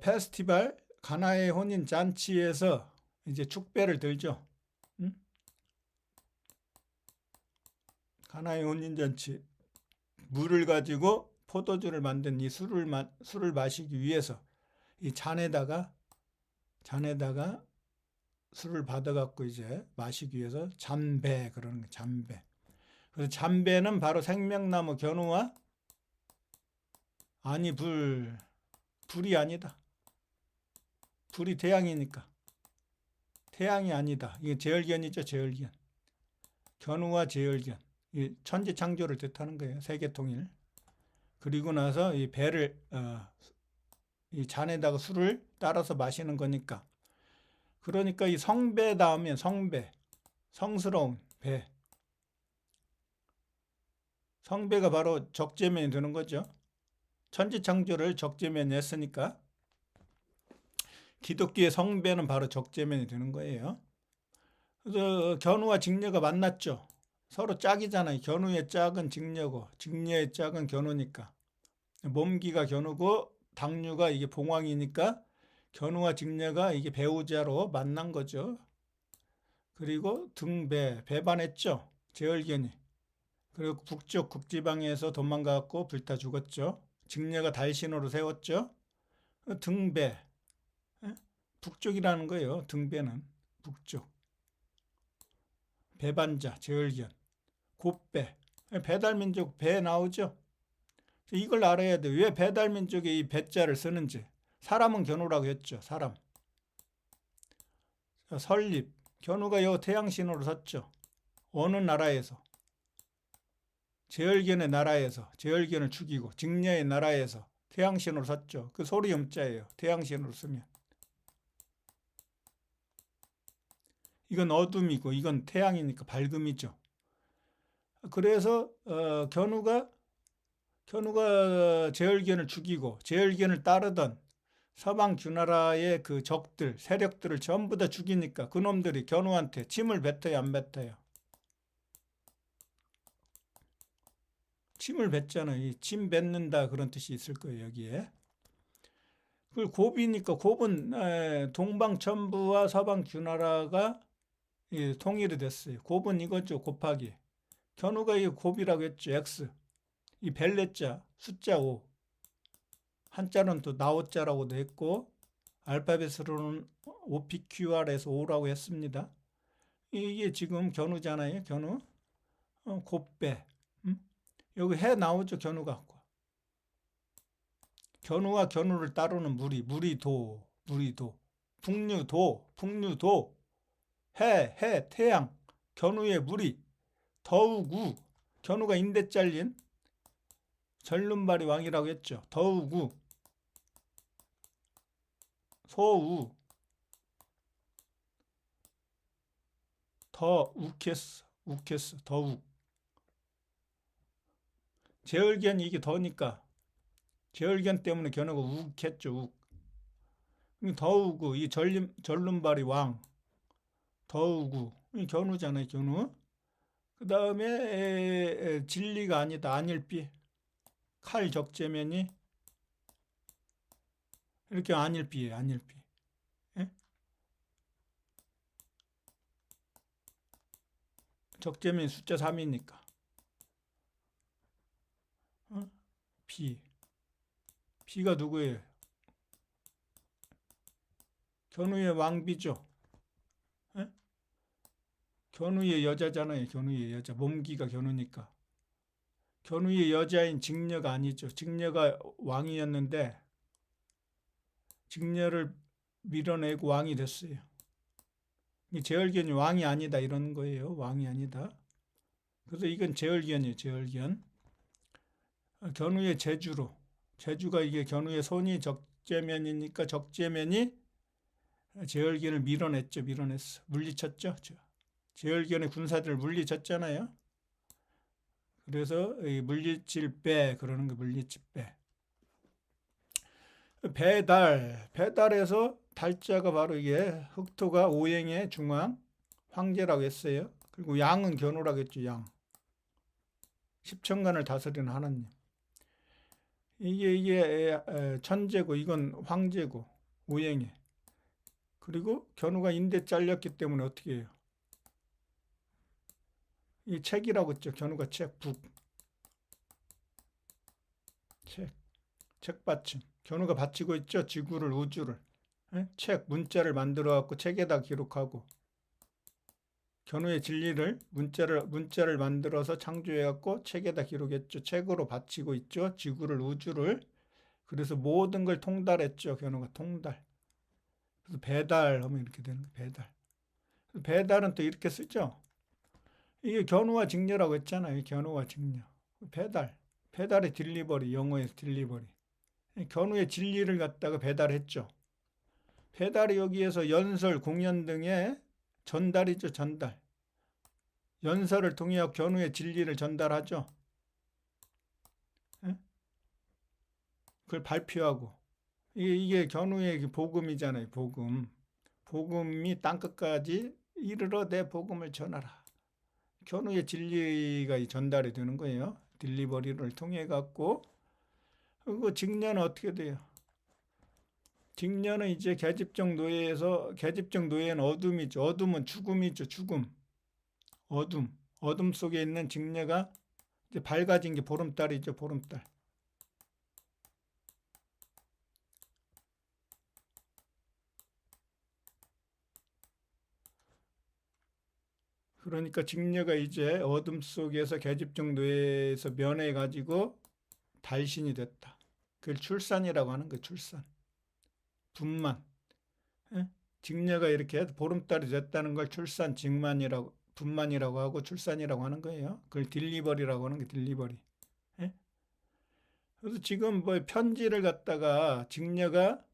페스티벌 가나의 혼인 잔치에서 이제 축배를 들죠. 응? 가나의 혼인 잔치 물을 가지고 포도주를 만든 이 술을 마시기 위해서 이 잔에다가 술을 받아갖고 이제 마시기 위해서 잠배 그러는 거 잠배. 그래서 잠배는 바로 생명나무 견우와 아니 불이 아니다. 불이 태양이니까 태양이 아니다. 이게 제열견이죠. 제열견. 견우와 제열견. 이 천지 창조를 뜻하는 거예요. 세계 통일. 그리고 나서 이 배를 이 잔에다가 술을 따라서 마시는 거니까. 그러니까 이 성배 다음에 성배, 성스러운 배. 성배가 바로 적재면이 되는 거죠. 천지창조를 적재면에 했으니까 기독교의 성배는 바로 적재면이 되는 거예요. 그래서 견우와 직녀가 만났죠. 서로 짝이잖아요. 견우의 짝은 직녀고 직녀의 짝은 견우니까 몸기가 견우고 당류가 이게 봉황이니까 견우와 직녀가 이게 배우자로 만난 거죠. 그리고 배반했죠. 제열견이. 그리고 북쪽 극지방에서 도망가고 불타 죽었죠. 직녀가 달신으로 세웠죠. 등배. 북쪽이라는 거예요. 등배는 북쪽. 배반자, 제열견. 곱배. 배달민족 배 나오죠. 이걸 알아야 돼. 왜 배달민족에 이 배자를 쓰는지. 사람은 견우라고 했죠. 사람. 설립. 견우가 요 태양신으로 섰죠. 어느 나라에서. 제열견의 나라에서 제열견을 죽이고 직녀의 나라에서 태양신으로 섰죠. 그 소리 음자예요. 태양신으로 쓰면. 이건 어둠이고 이건 태양이니까 밝음이죠. 그래서 견우가 제열견을 죽이고 제열견을 따르던 서방 주나라의 그 적들 세력들을 전부 다 죽이니까 그놈들이 견우한테 침을 뱉어요, 안 뱉어요? 침을 뱉잖아요. 침 뱉는다 그런 뜻이 있을 거예요, 여기에. 그 곱이니까 곱은 동방천부와 서방 주나라가 통일이 됐어요. 곱은 이거죠, 곱하기. 견우가 이 곱이라고 했죠, X. 이 벨레자, 숫자 5. 한자는 또 나오자라고도 했고, 알파벳으로는 OPQR에서 5라고 했습니다. 이게 지금 견우잖아요, 견우. 곱배. 여기 해 나오죠, 견우가. 견우와 견우를 따르는 무리도. 북류도. 해, 태양. 견우의 무리. 더우구. 견우가 인대 잘린 전륜발이 왕이라고 했죠. 더우구. 소우. 우케스. 더욱. 제열견이 이게 더니까 제열견 때문에 견우가 욱했죠. 더우구. 이 전륜발이 왕. 더우구. 이 견우잖아요. 견우. 그 다음에 진리가 아니다. 안일비. 칼 적재면이 이렇게 안일비예요. 안일비. 예? 적재면이 숫자 3이니까. 비가 누구예요? 견우의 왕비죠. 예? 견우의 여자잖아요. 견우의 여자. 몸기가 견우니까. 견우의 여자인 직녀가 아니죠. 직녀가 왕이었는데 직녀를 밀어내고 왕이 됐어요. 제얼견이 왕이 아니다 이런 거예요. 왕이 아니다. 그래서 이건 제얼견이에요. 제얼견. 견우의 제주로. 제주가 이게 견우의 손이 적재면이니까 적재면이 제얼견을 밀어냈죠. 밀어냈어. 물리쳤죠. 제얼견의 군사들을 물리쳤잖아요. 그래서 물리칠 배 그러는 거 물리칠 배. 배달에서 달자가 바로 이게 흑토가 오행의 중앙 황제라고 했어요. 그리고 양은 견우라고 했죠. 양. 십천간을 다스리는 하나님. 이게 천재고 이건 황제고 오행에. 그리고 견우가 인대 잘렸기 때문에 어떻게 해요? 이 책이라고 했죠. 견우가 책, 북. 책 받침. 견우가 받치고 있죠. 지구를, 우주를. 책, 문자를 만들어 갖고 책에다 기록하고 견우의 진리를 문자를 만들어서 창조해 갖고 책에다 기록했죠. 책으로 받치고 있죠. 지구를, 우주를. 그래서 모든 걸 통달했죠. 견우가 통달. 그래서 배달하면 이렇게 되는 거예요. 배달. 배달은 또 이렇게 쓰죠. 이게 견우와 직녀라고 했잖아요. 견우와 직녀. 배달의 딜리버리, 영어에서 딜리버리. 견우의 진리를 갖다가 배달했죠. 배달이 여기에서 연설, 공연 등의 전달이죠. 전달. 연설을 통해 견우의 진리를 전달하죠. 그걸 발표하고. 이게 견우의 복음이잖아요. 복음. 복음이 땅끝까지 이르러 내 복음을 전하라. 견우의 진리가 전달이 되는 거예요. 딜리버리를 통해 갖고. 그리고 직녀는 어떻게 돼요? 직녀는 이제 계집적 노예는 어둠이죠. 어둠은 죽음이죠. 죽음. 어둠 속에 있는 직녀가 이제 밝아진 게 보름달이죠. 보름달. 그러니까 직녀가 이제 어둠 속에서 계집적 노예에서 면해 가지고 달신이 됐다. 그걸 출산이라고 하는 거예요. 출산. 분만. 직녀가 이렇게 보름달이 됐다는 걸 출산, 분만이라고 하고 출산이라고 하는 거예요. 그걸 딜리버리라고 하는 게 딜리버리. 그래서 지금 뭐 편지를 갖다가 직녀가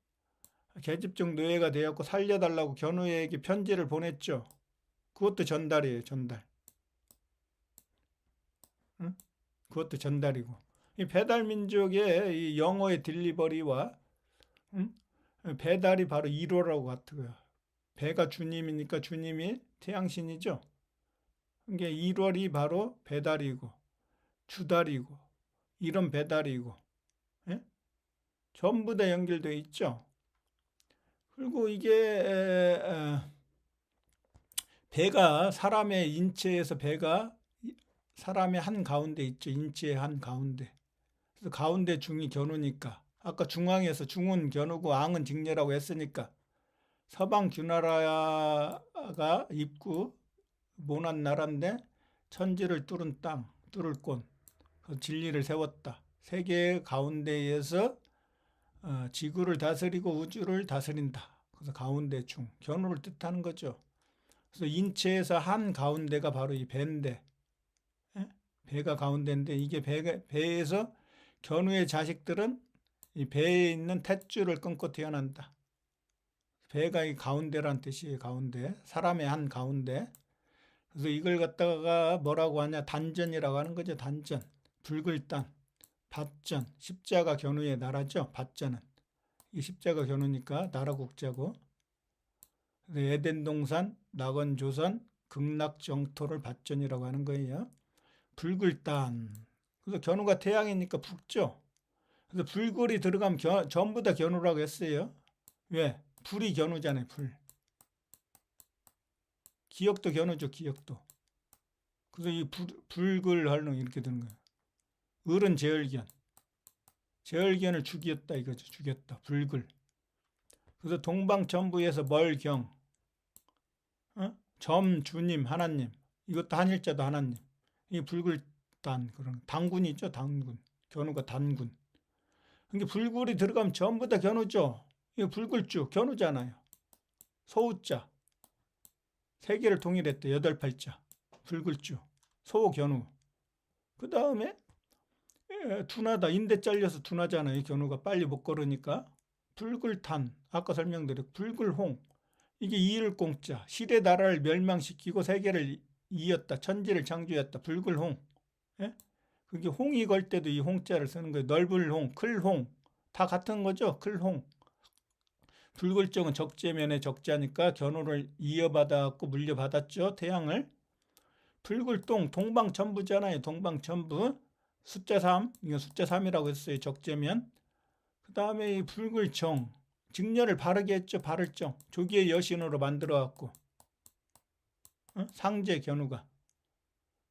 계집적 노예가 되었고 살려달라고 견우에게 편지를 보냈죠. 그것도 전달이에요. 전달. 그것도 전달이고. 이 배달 민족의 이 영어의 딜리버리와 배달이 바로 1호라고 같고요. 배가 주님이니까 주님이 태양신이죠. 그게 1월이 바로 배달이고 주달이고 이런 배달이고 전부 다 연결되어 있죠. 그리고 이게 배가 사람의 인체에서 배가 사람의 한 가운데 있죠. 인체의 한 가운데. 그래서 가운데 중이 견우니까 아까 중앙에서 중은 견우고 앙은 직녀라고 했으니까 서방 주나라가 입구 모난 나라인데 천지를 뚫은 땅, 뚫을 곳, 그 진리를 세웠다. 세계 가운데에서 지구를 다스리고 우주를 다스린다. 그래서 가운데 중, 견우를 뜻하는 거죠. 그래서 인체에서 한 가운데가 바로 이 배인데, 배가 가운데인데 이게 배에서 견우의 자식들은 이 배에 있는 탯줄을 끊고 태어난다. 배가 이 가운데란 뜻이에요. 가운데. 사람의 한 가운데. 그래서 이걸 갖다가 뭐라고 하냐? 단전이라고 하는 거죠. 단전. 붉을단. 밭전. 십자가 견우의 나라죠. 밭전은. 이 십자가 견우니까 나라 국자고. 에덴 동산, 낙원조선, 극락정토를 밭전이라고 하는 거예요. 붉을단. 그래서 견우가 태양이니까 붉죠. 그래서 불굴이 들어가면 전부 다 견우라고 했어요. 왜? 불이 견우잖아요. 불. 기억도 견우죠. 기억도. 그래서 이 불글 하는 이렇게 되는 거예요. 을은 제얼견. 제얼견을 죽였다 이거죠. 죽였다. 불글. 그래서 동방천부에서 멀경. 점 주님 하나님. 이것도 한일자도 하나님. 이 불굴단 그런 단군이 있죠. 단군. 견우가 단군. 그러니까 불굴이 들어가면 전부 다 견우죠. 이거 불굴주 견우잖아요. 소우자. 세 개를 통일했대. 8팔자. 불굴주. 소견우. 그 다음에 둔하다. 인대 잘려서 둔하잖아요. 견우가 빨리 못 걸으니까. 불굴탄. 아까 설명드렸고 불굴홍. 이게 이을공자. 시대 나라를 멸망시키고 세계를 이었다. 천지를 창조했다. 불굴홍. 예? 그게 홍이 걸 때도 이 홍자를 쓰는 거예요. 넓을 홍, 클 홍. 다 같은 거죠. 클 홍. 불굴정은 적재면에 적자니까 견우를 이어받아갖고 물려받았죠. 태양을. 불굴동 동방천부잖아요. 동방천부. 숫자 3. 이거 숫자 3이라고 했어요. 적재면. 그 다음에 이 불굴정. 직렬을 바르게 했죠. 바를정. 조기의 여신으로 만들어갖고. 상제 견우가.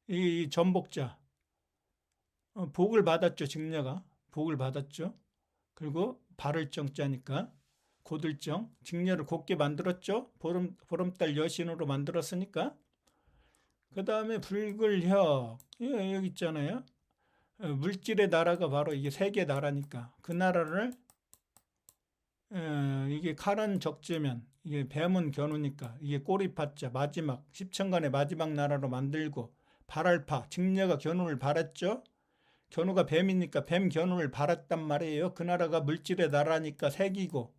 이 전복자. 복을 받았죠. 직녀가. 복을 받았죠. 그리고 바를정자니까. 고들정. 직녀를 곱게 만들었죠. 보름달 여신으로 만들었으니까. 그 다음에 불굴혁. 여기 있잖아요. 물질의 나라가 바로 이게 세계 나라니까. 그 나라를 이게 칼은 적재면 이게 뱀은 견우니까 이게 꼬리파자 마지막 십천간의 마지막 나라로 만들고 발알파 직녀가 견우를 발했죠. 견우가 뱀이니까 뱀 견우를 발했단 말이에요. 그 나라가 물질의 나라니까 색이고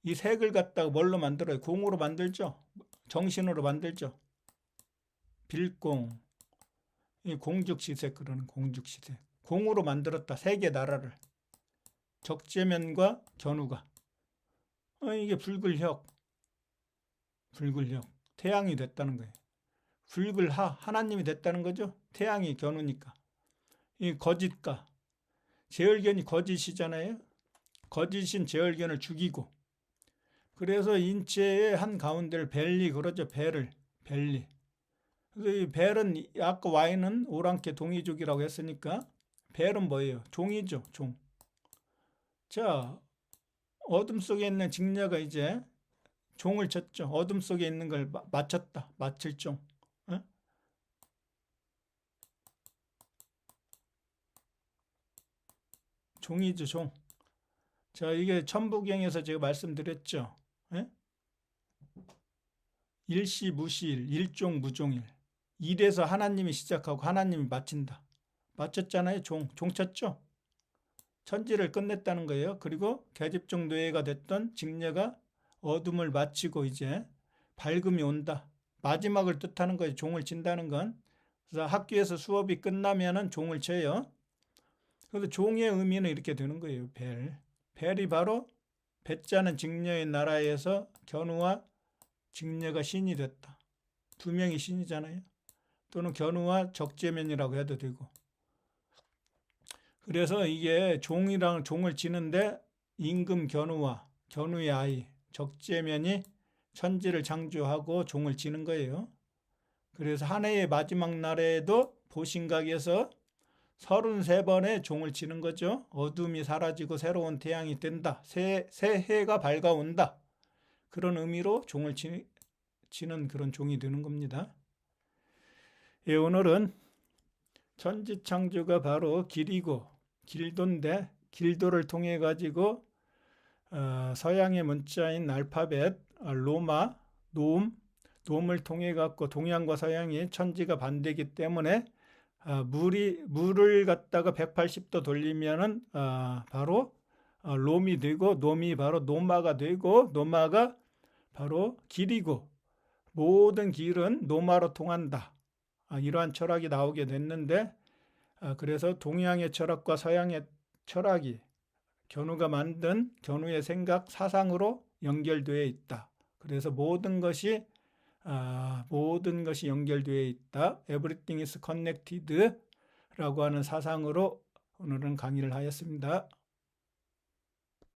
이 색을 갖다가 뭘로 만들어요? 공으로 만들죠. 정신으로 만들죠. 빌공 이 공죽시색 그러는 공죽시색 공으로 만들었다. 세계 나라를 적재면과 견우가 이게 불굴혁 태양이 됐다는 거예요. 불굴하 하나님이 됐다는 거죠. 태양이 견우니까. 이 거짓가 제얼견이 거짓이잖아요. 거짓인 제얼견을 죽이고 그래서 인체의 한 가운데를 벨리 그러죠. 벨리. 그래서 이 벨은 아까 와인은 오랑캐 동이족이라고 했으니까 벨은 뭐예요? 종이죠. 종. 자 어둠 속에 있는 직녀가 이제 종을 쳤죠. 어둠 속에 있는 걸 맞췄다. 맞힐 종. 종이죠. 종. 자 이게 천부경에서 제가 말씀드렸죠. 일시 무시일, 일종 무종일. 일에서 하나님이 시작하고 하나님이 마친다. 마쳤잖아요. 종 쳤죠. 천지를 끝냈다는 거예요. 그리고 계집종 노예가 됐던 직녀가 어둠을 마치고 이제 밝음이 온다. 마지막을 뜻하는 거예요. 종을 친다는 건. 그래서 학교에서 수업이 끝나면은 종을 쳐요. 그래서 종의 의미는 이렇게 되는 거예요. 벨이 바로 배짜는 직녀의 나라에서 견우와 직녀가 신이 됐다. 두 명이 신이잖아요. 또는 견우와 적재면이라고 해도 되고. 그래서 이게 종이랑 종을 지는데 임금 견우와 견우의 아이 적재면이 천지를 창조하고 종을 지는 거예요. 그래서 한 해의 마지막 날에도 보신각에서 33번의 종을 치는 거죠. 어둠이 사라지고 새로운 태양이 뜬다. 새 해가 밝아온다. 그런 의미로 종을 치는 그런 종이 되는 겁니다. 예, 오늘은 천지창조가 바로 길이고 길도인데 길도를 통해 가지고 서양의 문자인 알파벳 로마 놈을 통해 갖고 동양과 서양이 천지가 반대이기 때문에 물을 갖다가 180도 돌리면은 바로 롬이 되고 놈이 바로 노마가 되고 노마가 바로 길이고 모든 길은 노마로 통한다. 이러한 철학이 나오게 됐는데 그래서 동양의 철학과 서양의 철학이 견우가 만든 견우의 생각 사상으로 연결되어 있다. 그래서 모든 것이 연결되어 있다. Everything is connected 라고 하는 사상으로 오늘은 강의를 하였습니다.